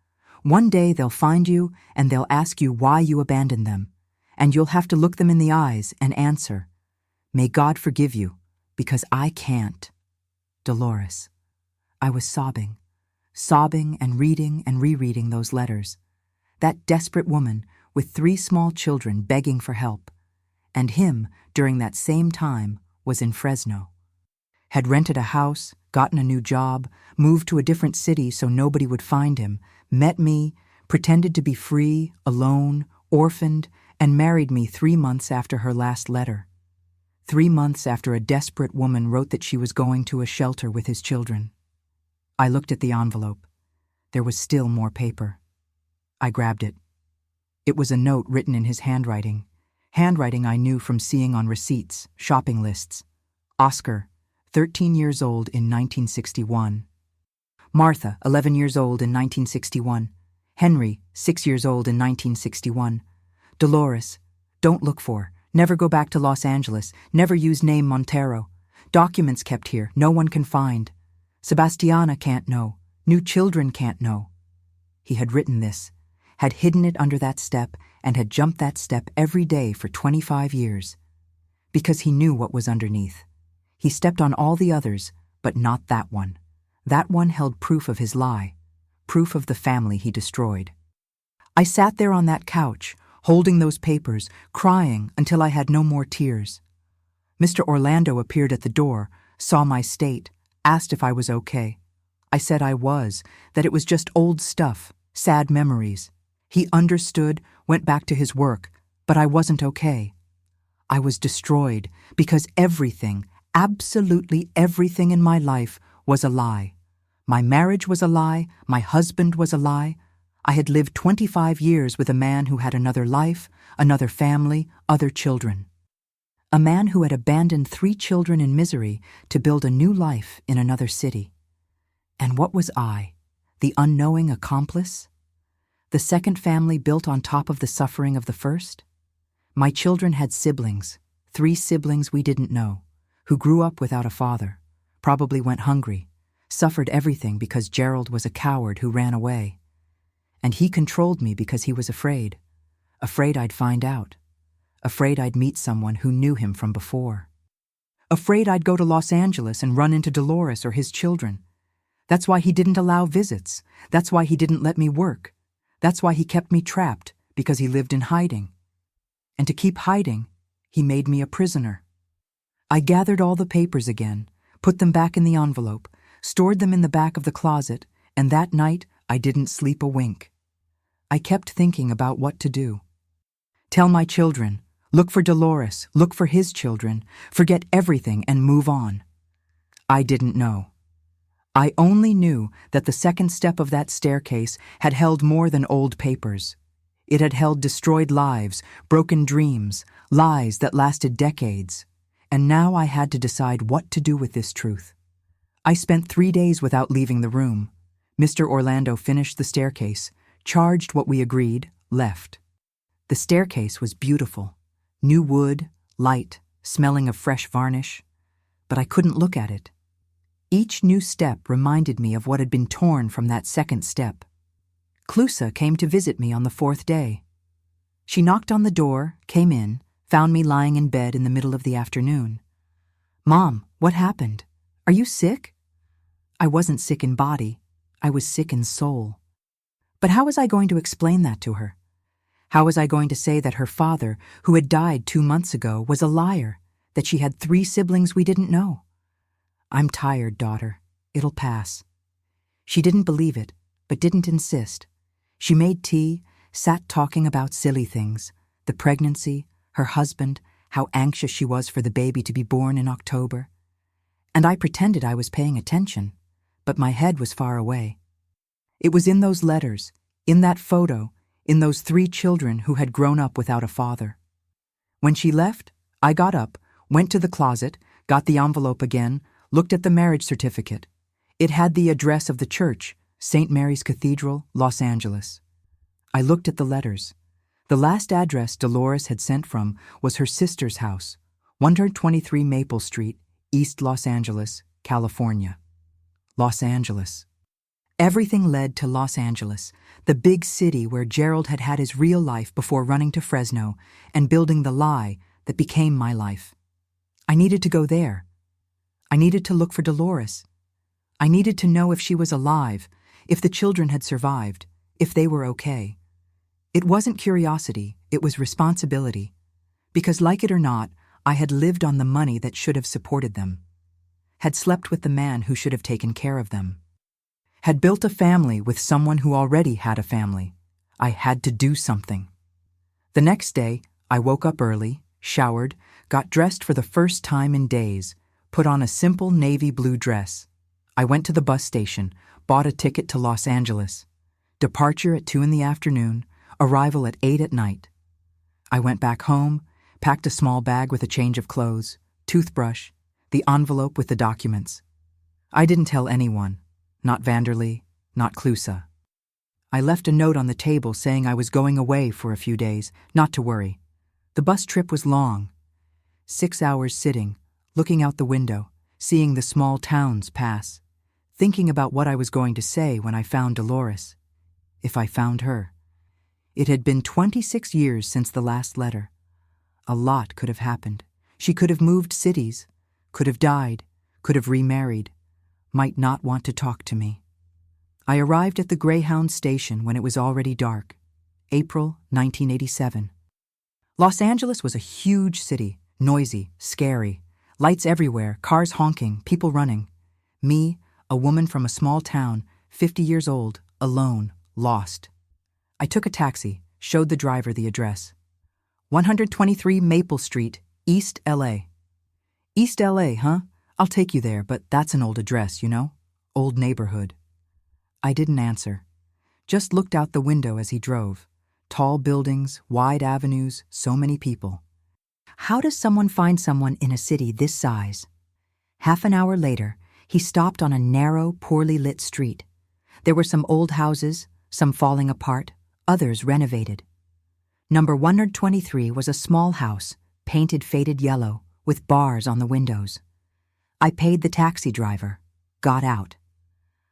One day they'll find you and they'll ask you why you abandoned them. And you'll have to look them in the eyes and answer, "May God forgive you, because I can't." Dolores. I was sobbing and reading and rereading those letters. That desperate woman with 3 small children begging for help. And him, during that same time, was in Fresno. Had rented a house, gotten a new job, moved to a different city so nobody would find him, met me, pretended to be free, alone, orphaned, and married me 3 months after her last letter. 3 months after a desperate woman wrote that she was going to a shelter with his children. I looked at the envelope. There was still more paper. I grabbed it. It was a note written in his handwriting I knew from seeing on receipts, shopping lists. Oscar, 13 years old in 1961. Martha, 11 years old in 1961. Henry, 6 years old in 1961. Dolores, don't look for, never go back to Los Angeles, never use name Montero. Documents kept here, no one can find. Sebastiana can't know, new children can't know. He had written this, had hidden it under that step, and had jumped that step every day for 25 years. Because he knew what was underneath. He stepped on all the others, but not that one. That one held proof of his lie, proof of the family he destroyed. I sat there on that couch, holding those papers, crying until I had no more tears. Mr. Orlando appeared at the door, saw my state, asked if I was okay. I said I was, that it was just old stuff, sad memories. He understood, went back to his work, but I wasn't okay. I was destroyed because everything, absolutely everything in my life was a lie. My marriage was a lie, my husband was a lie. I had lived 25 years with a man who had another life, another family, other children. A man who had abandoned 3 children in misery to build a new life in another city. And what was I, the unknowing accomplice? The second family built on top of the suffering of the first? My children had siblings, 3 siblings we didn't know, who grew up without a father, probably went hungry, suffered everything because Gerald was a coward who ran away. And he controlled me because he was afraid I'd find out, afraid I'd meet someone who knew him from before. Afraid I'd go to Los Angeles and run into Dolores or his children. That's why he didn't allow visits. That's why he didn't let me work. That's why he kept me trapped, because he lived in hiding. And to keep hiding, he made me a prisoner. I gathered all the papers again, put them back in the envelope, stored them in the back of the closet, and that night I didn't sleep a wink. I kept thinking about what to do. Tell my children, look for Dolores, look for his children, forget everything and move on. I didn't know. I only knew that the second step of that staircase had held more than old papers. It had held destroyed lives, broken dreams, lies that lasted decades. And now I had to decide what to do with this truth. I spent 3 days without leaving the room. Mr. Orlando finished the staircase, charged what we agreed, left. The staircase was beautiful. New wood, light, smelling of fresh varnish. But I couldn't look at it. Each new step reminded me of what had been torn from that second step. Clusa came to visit me on the 4th day. She knocked on the door, came in, found me lying in bed in the middle of the afternoon. "Mom, what happened? Are you sick?" I wasn't sick in body. I was sick in soul. But how was I going to explain that to her? How was I going to say that her father, who had died 2 months ago, was a liar, that she had 3 siblings we didn't know? "I'm tired, daughter. It'll pass." She didn't believe it, but didn't insist. She made tea, sat talking about silly things, the pregnancy, her husband, how anxious she was for the baby to be born in October. And I pretended I was paying attention, but my head was far away. It was in those letters, in that photo, in those 3 children who had grown up without a father. When she left, I got up, went to the closet, got the envelope again, looked at the marriage certificate. It had the address of the church, St. Mary's Cathedral, Los Angeles. I looked at the letters. The last address Dolores had sent from was her sister's house, 123 Maple Street, East Los Angeles, California. Los Angeles. Everything led to Los Angeles, the big city where Gerald had had his real life before running to Fresno and building the lie that became my life. I needed to go there. I needed to look for Dolores. I needed to know if she was alive, if the children had survived, if they were okay. It wasn't curiosity, it was responsibility. Because like it or not, I had lived on the money that should have supported them. Had slept with the man who should have taken care of them. Had built a family with someone who already had a family. I had to do something. The next day, I woke up early, showered, got dressed for the first time in days, put on a simple navy blue dress. I went to the bus station, bought a ticket to Los Angeles. Departure at 2 in the afternoon, arrival at 8 at night. I went back home, packed a small bag with a change of clothes, toothbrush, the envelope with the documents. I didn't tell anyone, not Vanderlee, not Clusa. I left a note on the table saying I was going away for a few days, not to worry. The bus trip was long. 6 hours sitting, looking out the window, seeing the small towns pass, thinking about what I was going to say when I found Dolores. If I found her. It had been 26 years since the last letter. A lot could have happened. She could have moved cities, could have died, could have remarried, might not want to talk to me. I arrived at the Greyhound station when it was already dark. April 1987. Los Angeles was a huge city, noisy, scary. Lights everywhere, cars honking, people running. Me, a woman from a small town, 50 years old, alone, lost. I took a taxi, showed the driver the address. 123 Maple Street, East LA. East LA, huh? I'll take you there, but that's an old address, you know? Old neighborhood. I didn't answer. Just looked out the window as he drove. Tall buildings, wide avenues, so many people. How does someone find someone in a city this size? Half an hour later, he stopped on a narrow, poorly lit street. There were some old houses, some falling apart, others renovated. Number 123 was a small house, painted faded yellow, with bars on the windows. I paid the taxi driver, got out.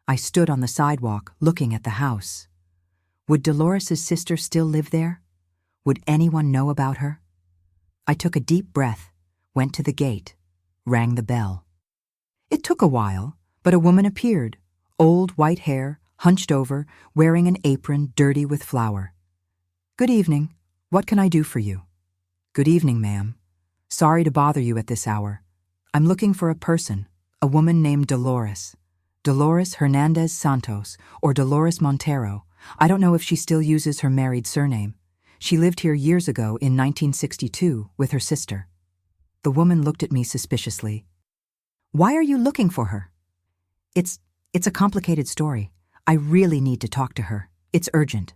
I stood on the sidewalk looking at the house. Would Dolores' sister still live there? Would anyone know about her? I took a deep breath, went to the gate, rang the bell. It took a while, but a woman appeared, old white hair, hunched over, wearing an apron dirty with flour. Good evening. What can I do for you? Good evening, ma'am. Sorry to bother you at this hour. I'm looking for a person, a woman named Dolores. Dolores Hernandez Santos, or Dolores Montero. I don't know if she still uses her married surname. She lived here years ago in 1962 with her sister. The woman looked at me suspiciously. Why are you looking for her? It's a complicated story. I really need to talk to her. It's urgent.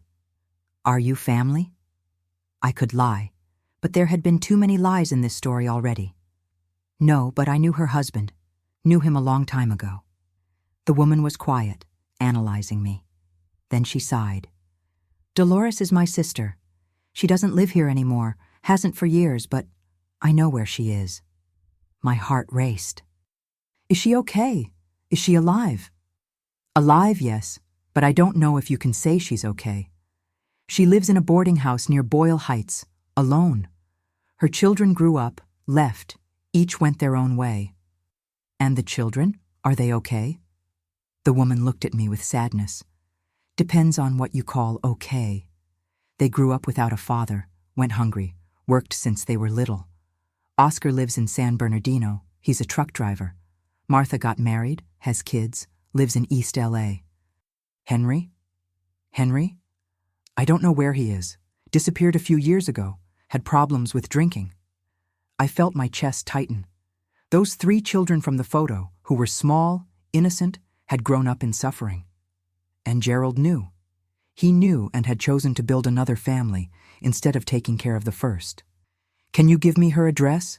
Are you family? I could lie, but there had been too many lies in this story already. No, but I knew her husband. Knew him a long time ago. The woman was quiet, analyzing me. Then she sighed. Dolores is my sister. She doesn't live here anymore, hasn't for years, but I know where she is. My heart raced. Is she okay? Is she alive? Alive, yes, but I don't know if you can say she's okay. She lives in a boarding house near Boyle Heights, alone. Her children grew up, left, each went their own way. And the children, are they okay? The woman looked at me with sadness. Depends on what you call okay. They grew up without a father, went hungry, worked since they were little. Oscar lives in San Bernardino. He's a truck driver. Martha got married, has kids, lives in East LA. Henry? Henry? I don't know where he is. Disappeared a few years ago. Had problems with drinking. I felt my chest tighten. Those 3 children from the photo, who were small, innocent, had grown up in suffering. And Gerald knew. He knew and had chosen to build another family instead of taking care of the first. "Can you give me her address?"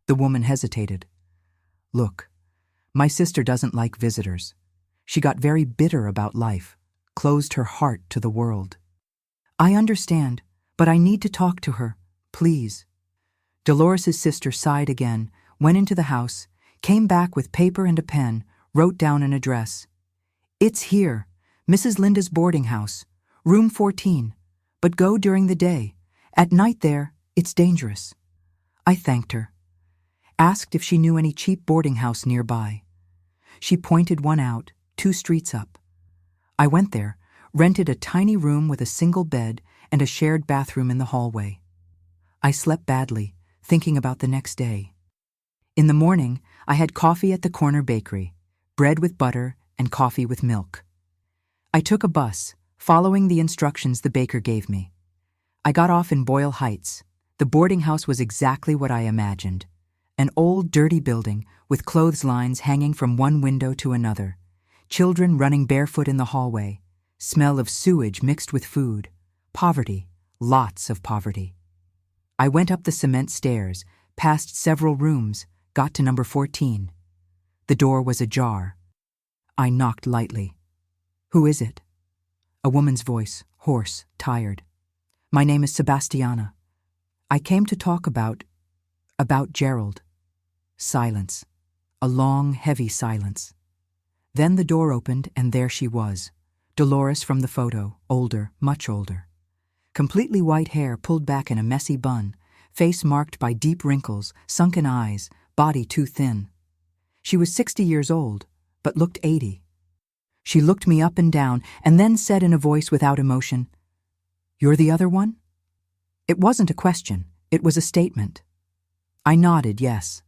The woman hesitated. "Look, my sister doesn't like visitors. She got very bitter about life, closed her heart to the world." "I understand, but I need to talk to her, please." Dolores's sister sighed again, went into the house, came back with paper and a pen, wrote down an address. "It's here, Mrs. Linda's boarding house, room 14, but go during the day. At night there, it's dangerous." I thanked her. Asked if she knew any cheap boarding house nearby. She pointed one out, 2 streets up. I went there, rented a tiny room with a single bed and a shared bathroom in the hallway. I slept badly, thinking about the next day. In the morning, I had coffee at the corner bakery, bread with butter and coffee with milk. I took a bus, following the instructions the baker gave me. I got off in Boyle Heights. The boarding house was exactly what I imagined. An old, dirty building with clotheslines hanging from one window to another, children running barefoot in the hallway, smell of sewage mixed with food, poverty, lots of poverty. I went up the cement stairs, passed several rooms, got to number 14. The door was ajar. I knocked lightly. "Who is it?" A woman's voice, hoarse, tired. "My name is Sebastiana. I came to talk about Gerald." Silence. A long, heavy silence. Then the door opened and there she was, Dolores from the photo, older, much older. Completely white hair pulled back in a messy bun, face marked by deep wrinkles, sunken eyes, body too thin. She was 60 years old, but looked 80. She looked me up and down and then said in a voice without emotion, "You're the other one?" It wasn't a question, it was a statement. I nodded yes.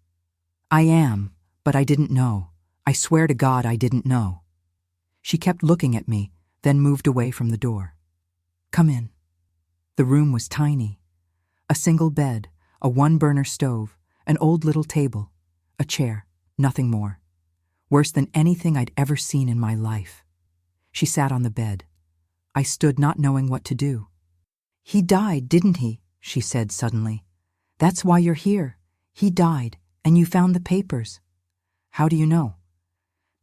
"I am, but I didn't know. I swear to God I didn't know." She kept looking at me, then moved away from the door. "Come in." The room was tiny. A single bed, a 1-burner stove, an old little table, a chair, nothing more. Worse than anything I'd ever seen in my life. She sat on the bed. I stood not knowing what to do. "He died, didn't he?" she said suddenly. "That's why you're here. He died, and you found the papers." "How do you know?"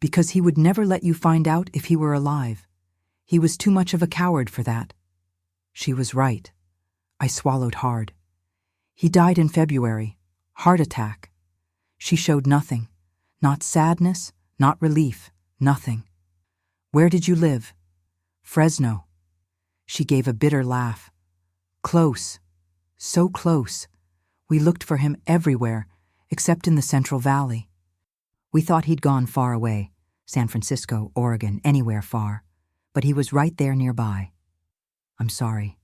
"Because he would never let you find out if he were alive. He was too much of a coward for that." She was right. I swallowed hard. "He died in February. Heart attack." She showed nothing. Not sadness, not relief, nothing. "Where did you live?" "Fresno." She gave a bitter laugh. "Close. So close. We looked for him everywhere, except in the Central Valley. We thought he'd gone far away, San Francisco, Oregon, anywhere far. But he was right there nearby. I'm sorry.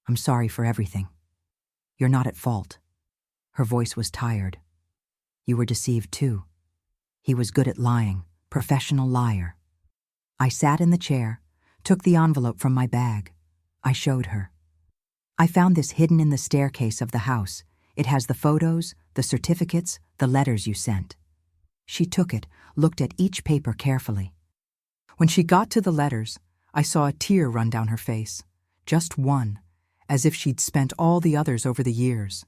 I'm sorry for everything. You're not at fault." Her voice was tired. "You were deceived too. He was good at lying, professional liar." I sat in the chair, took the envelope from my bag. I showed her. "I found this hidden in the staircase of the house. It has the photos, the certificates, the letters you sent." She took it, looked at each paper carefully. When she got to the letters, I saw a tear run down her face. Just one, as if she'd spent all the others over the years.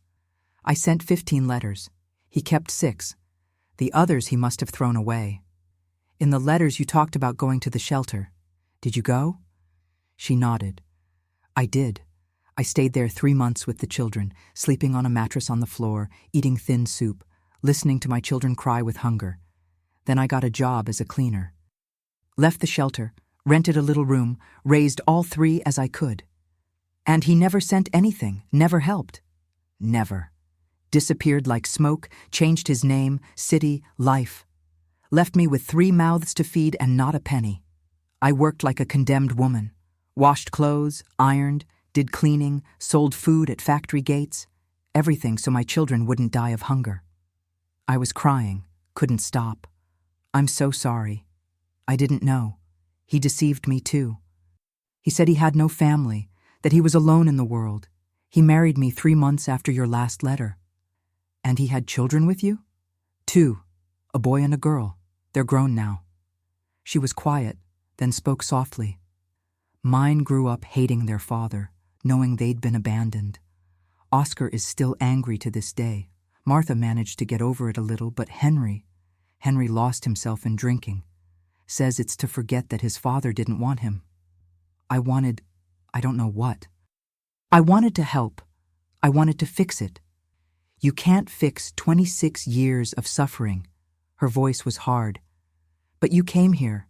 I sent 15 letters. He kept 6. The others he must have thrown away. "In the letters you talked about going to the shelter. Did you go?" She nodded. "I did. I stayed there 3 months with the children, sleeping on a mattress on the floor, eating thin soup, listening to my children cry with hunger. Then I got a job as a cleaner. Left the shelter, rented a little room, raised all 3 as I could. And he never sent anything, never helped. Never. Disappeared like smoke, changed his name, city, life. Left me with 3 mouths to feed and not a penny. I worked like a condemned woman. Washed clothes, ironed, did cleaning, sold food at factory gates. Everything so my children wouldn't die of hunger. I was crying, couldn't stop. I'm so sorry. I didn't know. He deceived me too. He said he had no family, that he was alone in the world. He married me 3 months after your last letter." "And he had children with you?" 2, a boy and a girl. They're grown now." She was quiet, then spoke softly. Mine grew up hating their father, knowing they'd been abandoned. Oscar is still angry to this day. Martha managed to get over it a little, but Henry lost himself in drinking. Says it's to forget that his father didn't want him. I don't know what. I wanted to help. I wanted to fix it. You can't fix 26 years of suffering. Her voice was hard. But you came here.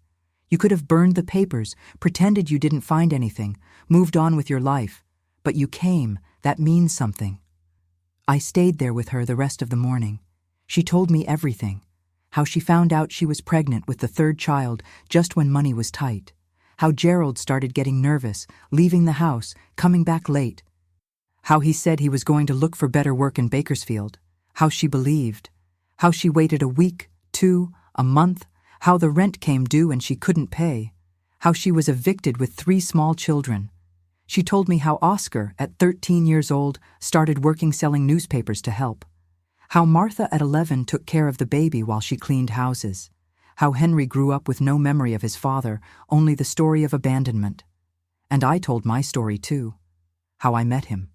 You could have burned the papers, pretended you didn't find anything, moved on with your life. But you came. That means something. I stayed there with her the rest of the morning. She told me everything. How she found out she was pregnant with the third child just when money was tight. How Gerald started getting nervous, leaving the house, coming back late. How he said he was going to look for better work in Bakersfield. How she believed. How she waited a week, 2, a month. How the rent came due and she couldn't pay. How she was evicted with 3 small children. She told me how Oscar, at 13 years old, started working selling newspapers to help. How Martha at 11 took care of the baby while she cleaned houses. How Henry grew up with no memory of his father, only the story of abandonment. And I told my story too. How I met him.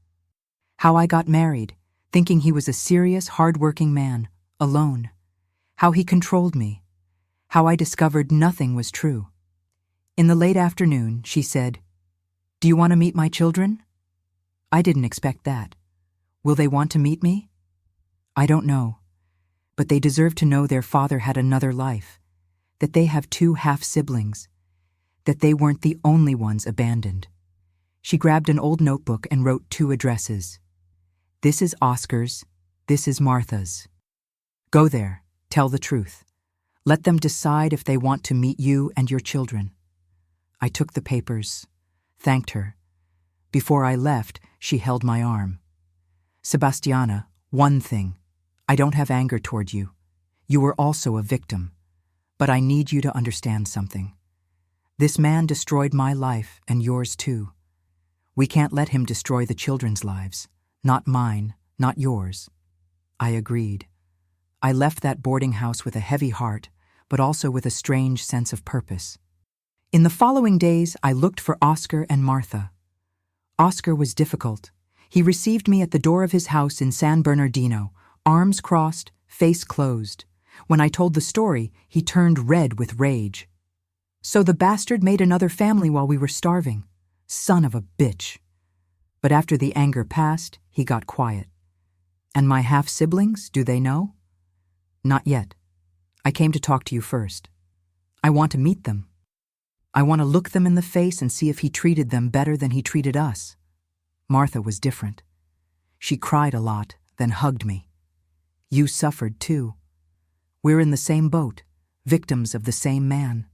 How I got married, thinking he was a serious, hard-working man, alone. How he controlled me. How I discovered nothing was true. In the late afternoon, she said, "Do you want to meet my children?" I didn't expect that. Will they want to meet me? I don't know. But they deserve to know their father had another life, that they have 2 half-siblings, that they weren't the only ones abandoned. She grabbed an old notebook and wrote 2 addresses. This is Oscar's, this is Martha's. Go there, tell the truth. Let them decide if they want to meet you and your children. I took the papers, thanked her. Before I left, she held my arm. Sebastiana, one thing. I don't have anger toward you. You were also a victim. But I need you to understand something. This man destroyed my life and yours too. We can't let him destroy the children's lives. Not mine, not yours. I agreed. I left that boarding house with a heavy heart, but also with a strange sense of purpose. In the following days, I looked for Oscar and Martha. Oscar was difficult. He received me at the door of his house in San Bernardino, arms crossed, face closed. When I told the story, he turned red with rage. So the bastard made another family while we were starving. Son of a bitch. But after the anger passed, he got quiet. And my half-siblings, do they know? Not yet. I came to talk to you first. I want to meet them. I want to look them in the face and see if he treated them better than he treated us. Martha was different. She cried a lot, then hugged me. You suffered too. We're in the same boat, victims of the same man.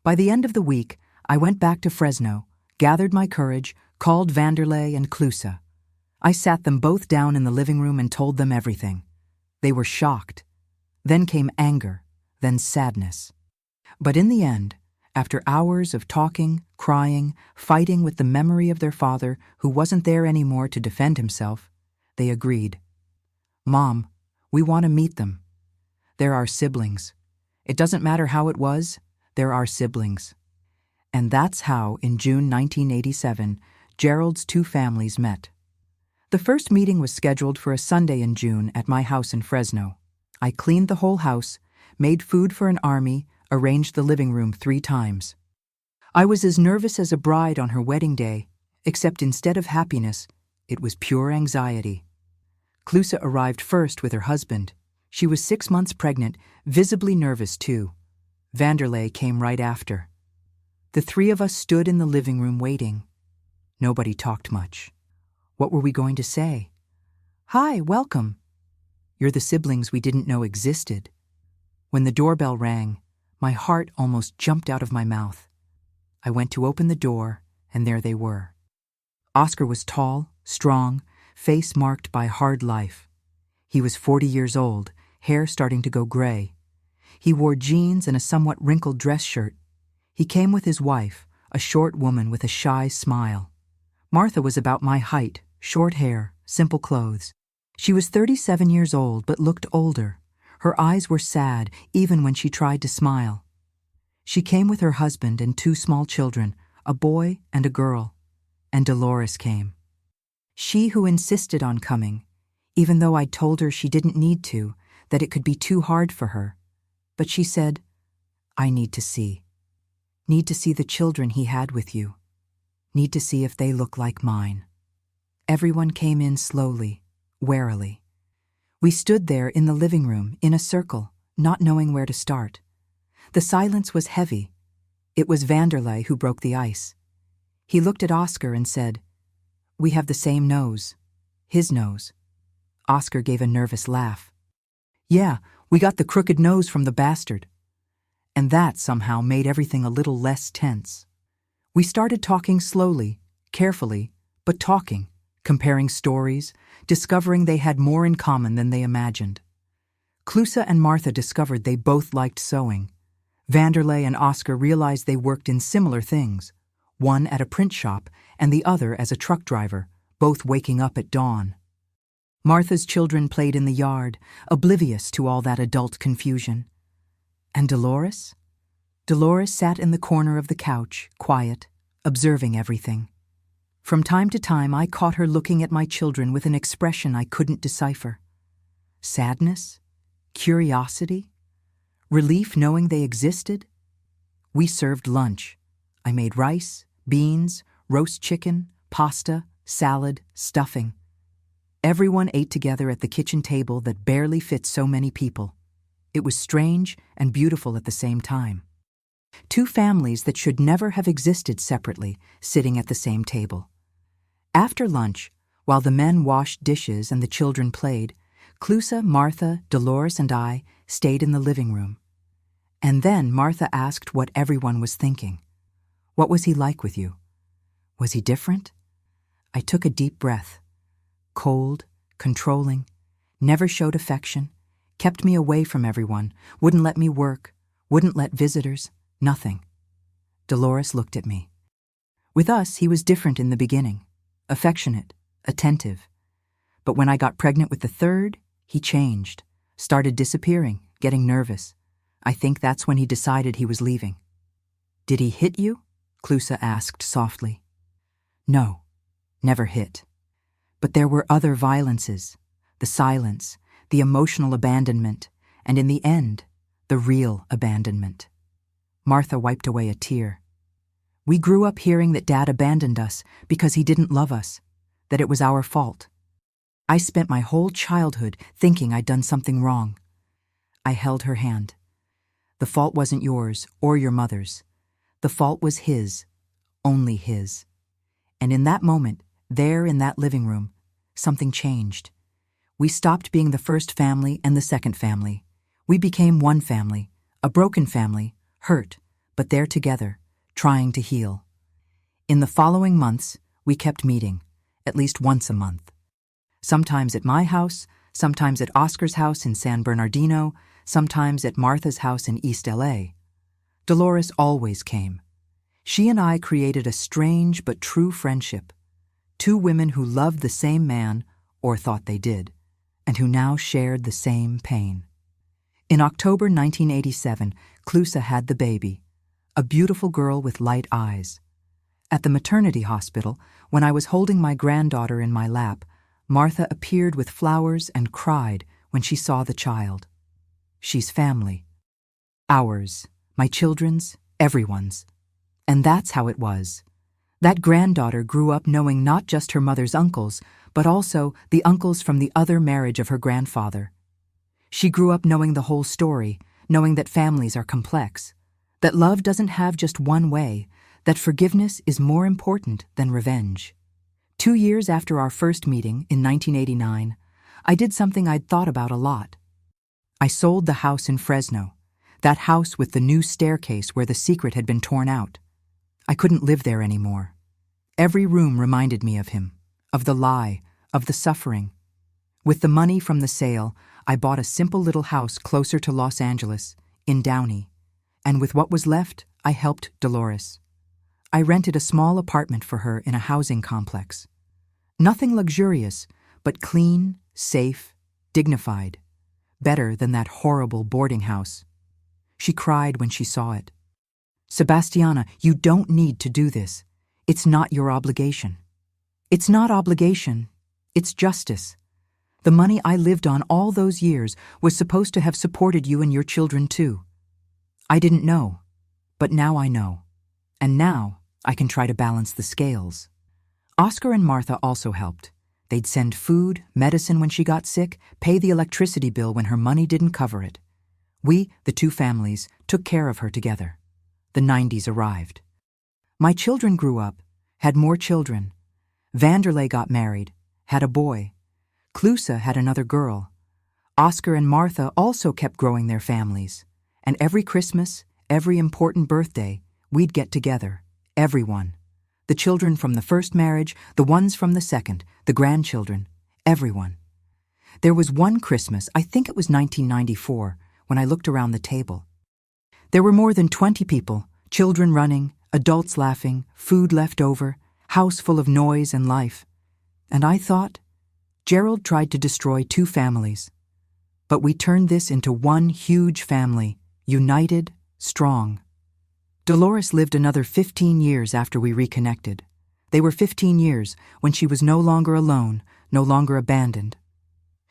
By the end of the week, I went back to Fresno, gathered my courage, called Vanderlei and Clusa. I sat them both down in the living room and told them everything. They were shocked. Then came anger, then sadness. But in the end, after hours of talking, crying, fighting with the memory of their father who wasn't there anymore to defend himself, they agreed. Mom, we want to meet them. They're our siblings. It doesn't matter how it was, they're our siblings. And that's how, in June 1987, Gerald's 2 families met. The first meeting was scheduled for a Sunday in June at my house in Fresno. I cleaned the whole house, made food for an army, arranged the living room 3 times. I was as nervous as a bride on her wedding day, except instead of happiness, it was pure anxiety. Clusa arrived first with her husband. She was 6 months pregnant, visibly nervous too. Vanderlei came right after. The 3 of us stood in the living room waiting. Nobody talked much. What were we going to say? Hi, welcome. You're the siblings we didn't know existed. When the doorbell rang, my heart almost jumped out of my mouth. I went to open the door, and there they were. Oscar was tall, strong, face marked by hard life. He was 40 years old, hair starting to go gray. He wore jeans and a somewhat wrinkled dress shirt. He came with his wife, a short woman with a shy smile. Martha was about my height, short hair, simple clothes. She was 37 years old but looked older. Her eyes were sad even when she tried to smile. She came with her husband and 2 small children, a boy and a girl, and Dolores came. She who insisted on coming, even though I'd told her she didn't need to, that it could be too hard for her. But she said, "I need to see. Need to see the children he had with you. Need to see if they look like mine." Everyone came in slowly, warily. We stood there in the living room, in a circle, not knowing where to start. The silence was heavy. It was Vanderlei who broke the ice. He looked at Oscar and said, "We have the same nose. His nose." Oscar gave a nervous laugh. "Yeah, we got the crooked nose from the bastard." And that somehow made everything a little less tense. We started talking slowly, carefully, but talking, comparing stories, discovering they had more in common than they imagined. Clusa and Martha discovered they both liked sewing. Vanderlei and Oscar realized they worked in similar things, one at a print shop and the other as a truck driver, both waking up at dawn. Martha's children played in the yard, oblivious to all that adult confusion. And Dolores? Dolores sat in the corner of the couch, quiet, observing everything. From time to time, I caught her looking at my children with an expression I couldn't decipher. Sadness? Curiosity? Relief knowing they existed? We served lunch. I made rice, beans, roast chicken, pasta, salad, stuffing. Everyone ate together at the kitchen table that barely fit so many people. It was strange and beautiful at the same time. 2 families that should never have existed separately, sitting at the same table. After lunch, while the men washed dishes and the children played, Clusa, Martha, Dolores, and I stayed in the living room. And then Martha asked what everyone was thinking. What was he like with you? Was he different? I took a deep breath. Cold, controlling, never showed affection, kept me away from everyone, wouldn't let me work, wouldn't let visitors, nothing. Dolores looked at me. With us, he was different in the beginning, affectionate, attentive. But when I got pregnant with the 3rd, he changed, started disappearing, getting nervous. I think that's when he decided he was leaving. "Did he hit you?" Clusa asked softly. "No, never hit. But there were other violences, the silence, the emotional abandonment, and in the end, the real abandonment." Martha wiped away a tear. "We grew up hearing that Dad abandoned us because he didn't love us, that it was our fault. I spent my whole childhood thinking I'd done something wrong." I held her hand. "The fault wasn't yours or your mother's. The fault was his, only his." And in that moment, there in that living room, something changed. We stopped being the first family and the second family. We became one family, a broken family, hurt, but there together, trying to heal. In the following months, we kept meeting, at least once a month. Sometimes at my house, sometimes at Oscar's house in San Bernardino, sometimes at Martha's house in East LA. Dolores always came. She and I created a strange but true friendship. 2 women who loved the same man, or thought they did, and who now shared the same pain. In October 1987, Clusa had the baby, a beautiful girl with light eyes. At the maternity hospital, when I was holding my granddaughter in my lap, Martha appeared with flowers and cried when she saw the child. She's family. Ours, my children's, everyone's. And that's how it was. That granddaughter grew up knowing not just her mother's uncles, but also the uncles from the other marriage of her grandfather. She grew up knowing the whole story, knowing that families are complex, that love doesn't have just one way, that forgiveness is more important than revenge. 2 years after our first meeting in 1989, I did something I'd thought about a lot. I sold the house in Fresno, that house with the new staircase where the secret had been torn out. I couldn't live there anymore. Every room reminded me of him, of the lie, of the suffering. With the money from the sale, I bought a simple little house closer to Los Angeles, in Downey, and with what was left, I helped Dolores. I rented a small apartment for her in a housing complex. Nothing luxurious, but clean, safe, dignified. Better than that horrible boarding house. She cried when she saw it. Sebastiana, you don't need to do this. It's not your obligation. It's not obligation. It's justice. The money I lived on all those years was supposed to have supported you and your children too. I didn't know, but now I know. And now I can try to balance the scales. Oscar and Martha also helped. They'd send food, medicine when she got sick, pay the electricity bill when her money didn't cover it. We, the two families, took care of her together. The 90s arrived. My children grew up, had more children. Vanderlei got married, had a boy. Klusa had another girl. Oscar and Martha also kept growing their families. And every Christmas, every important birthday, we'd get together, everyone. The children from the first marriage, the ones from the second, the grandchildren, everyone. There was one Christmas, I think it was 1994, when I looked around the table. There were more than 20 people, children running, adults laughing, food left over, house full of noise and life. And I thought, Gerald tried to destroy two families. But we turned this into one huge family, united, strong. Dolores lived another 15 years after we reconnected. They were 15 years when she was no longer alone, no longer abandoned.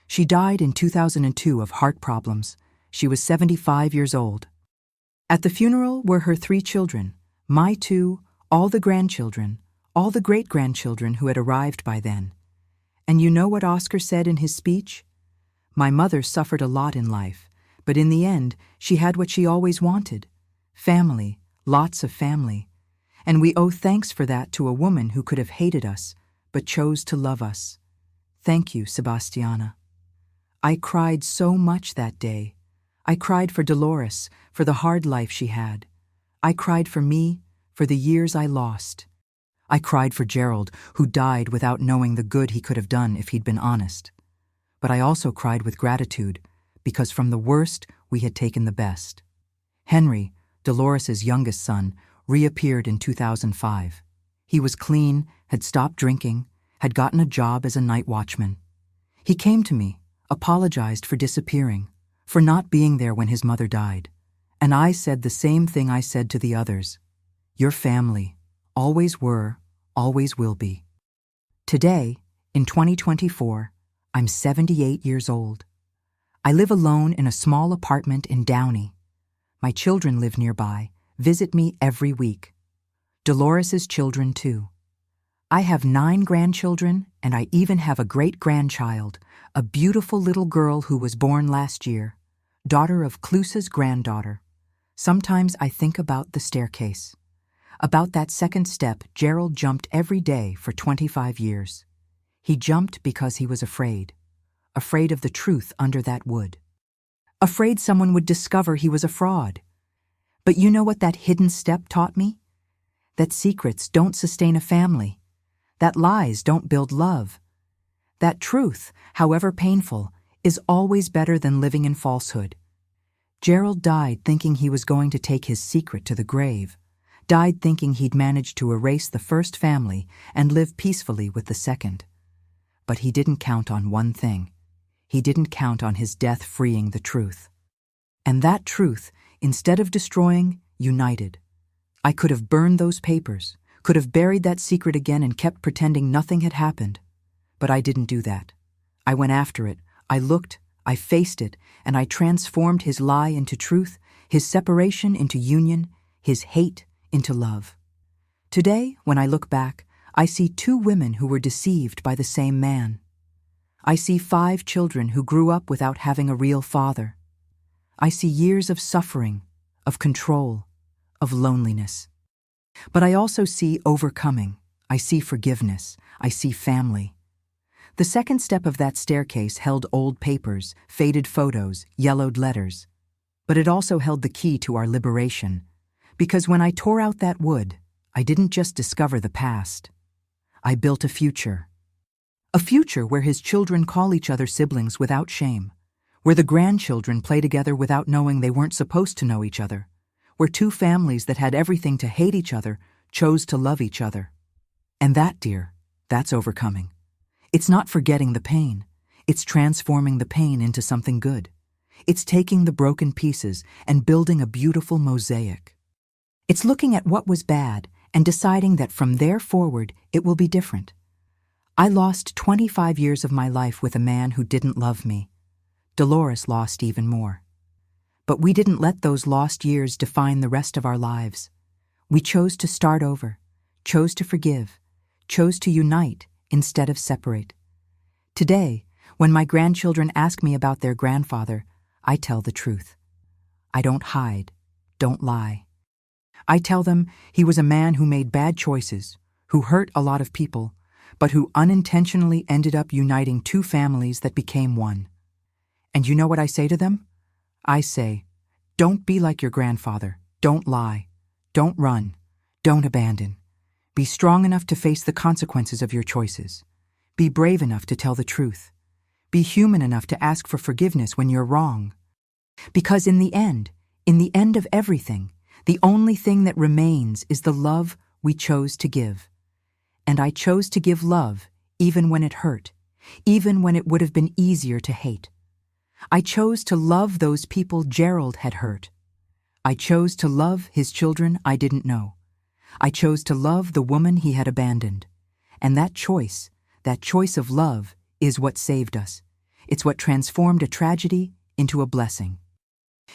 She died in 2002 of heart problems. She was 75 years old. At the funeral were her 3 children, my 2, all the grandchildren, all the great-grandchildren who had arrived by then. And you know what Oscar said in his speech? My mother suffered a lot in life, but in the end, she had what she always wanted. Family. Lots of family, and we owe thanks for that to a woman who could have hated us, but chose to love us. Thank you, Sebastiana. I cried so much that day. I cried for Dolores, for the hard life she had. I cried for me, for the years I lost. I cried for Gerald, who died without knowing the good he could have done if he'd been honest. But I also cried with gratitude, because from the worst we had taken the best. Henry, Dolores's youngest son, reappeared in 2005. He was clean, had stopped drinking, had gotten a job as a night watchman. He came to me, apologized for disappearing, for not being there when his mother died. And I said the same thing I said to the others. Your family, always were, always will be. Today, in 2024, I'm 78 years old. I live alone in a small apartment in Downey. My children live nearby, visit me every week. Dolores's children, too. I have 9 grandchildren, and I even have a great-grandchild, a beautiful little girl who was born last year, daughter of Klusa's granddaughter. Sometimes I think about the staircase, about that second step Gerald jumped every day for 25 years. He jumped because he was afraid of the truth under that wood. Afraid someone would discover he was a fraud. But you know what that hidden step taught me? That secrets don't sustain a family. That lies don't build love. That truth, however painful, is always better than living in falsehood. Gerald died thinking he was going to take his secret to the grave, died thinking he'd managed to erase the first family and live peacefully with the second. But he didn't count on one thing. He didn't count on his death freeing the truth. And that truth, instead of destroying, united. I could have burned those papers, could have buried that secret again and kept pretending nothing had happened. But I didn't do that. I went after it. I looked, I faced it, and I transformed his lie into truth, his separation into union, his hate into love. Today, when I look back, I see 2 women who were deceived by the same man. I see 5 children who grew up without having a real father. I see years of suffering, of control, of loneliness. But I also see overcoming. I see forgiveness. I see family. The second step of that staircase held old papers, faded photos, yellowed letters. But it also held the key to our liberation. Because when I tore out that wood, I didn't just discover the past. I built a future. A future where his children call each other siblings without shame, where the grandchildren play together without knowing they weren't supposed to know each other, where 2 families that had everything to hate each other chose to love each other. And that, dear, that's overcoming. It's not forgetting the pain. It's transforming the pain into something good. It's taking the broken pieces and building a beautiful mosaic. It's looking at what was bad and deciding that from there forward it will be different. I lost 25 years of my life with a man who didn't love me. Dolores lost even more. But we didn't let those lost years define the rest of our lives. We chose to start over, chose to forgive, chose to unite instead of separate. Today, when my grandchildren ask me about their grandfather, I tell the truth. I don't hide, don't lie. I tell them he was a man who made bad choices, who hurt a lot of people, but who unintentionally ended up uniting two families that became one. And you know what I say to them? I say, don't be like your grandfather, don't lie, don't run, don't abandon. Be strong enough to face the consequences of your choices. Be brave enough to tell the truth. Be human enough to ask for forgiveness when you're wrong. Because in the end of everything, the only thing that remains is the love we chose to give. And I chose to give love even when it hurt, even when it would have been easier to hate. I chose to love those people Gerald had hurt. I chose to love his children I didn't know. I chose to love the woman he had abandoned. And that choice of love, is what saved us. It's what transformed a tragedy into a blessing.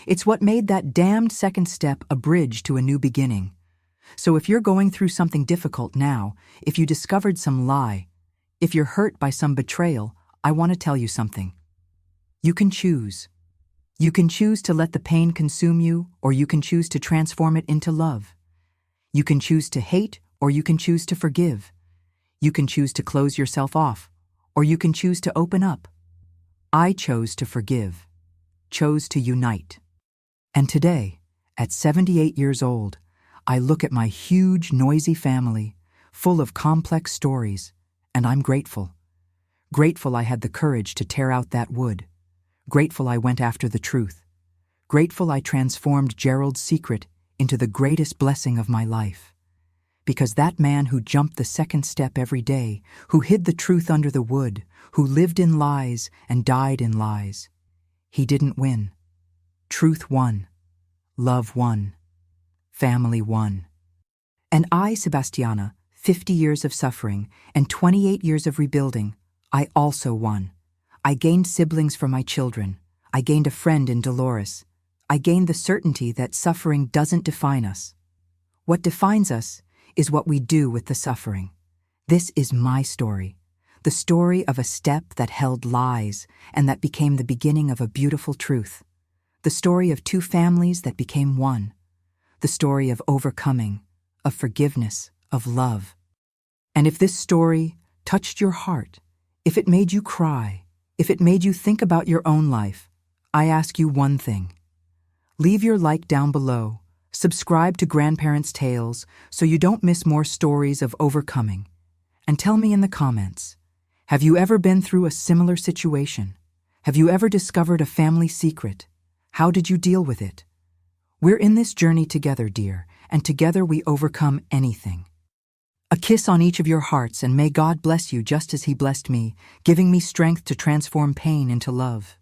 It's what made that damned second step a bridge to a new beginning. So if you're going through something difficult now, if you discovered some lie, if you're hurt by some betrayal, I want to tell you something. You can choose. You can choose to let the pain consume you, or you can choose to transform it into love. You can choose to hate, or you can choose to forgive. You can choose to close yourself off, or you can choose to open up. I chose to forgive, chose to unite. And today, at 78 years old, I look at my huge, noisy family, full of complex stories, and I'm grateful. Grateful I had the courage to tear out that wood. Grateful I went after the truth. Grateful I transformed Gerald's secret into the greatest blessing of my life. Because that man who jumped the second step every day, who hid the truth under the wood, who lived in lies and died in lies, he didn't win. Truth won. Love won. Family won. And I, Sebastiana, 50 years of suffering and 28 years of rebuilding, I also won. I gained siblings for my children. I gained a friend in Dolores. I gained the certainty that suffering doesn't define us. What defines us is what we do with the suffering. This is my story, the story of a step that held lies and that became the beginning of a beautiful truth, the story of two families that became one, the story of overcoming, of forgiveness, of love. And if this story touched your heart, if it made you cry, if it made you think about your own life, I ask you one thing. Leave your like down below. Subscribe to Grandparents' Tales so you don't miss more stories of overcoming. And tell me in the comments, have you ever been through a similar situation? Have you ever discovered a family secret? How did you deal with it? We're in this journey together, dear, and together we overcome anything. A kiss on each of your hearts, and may God bless you just as He blessed me, giving me strength to transform pain into love.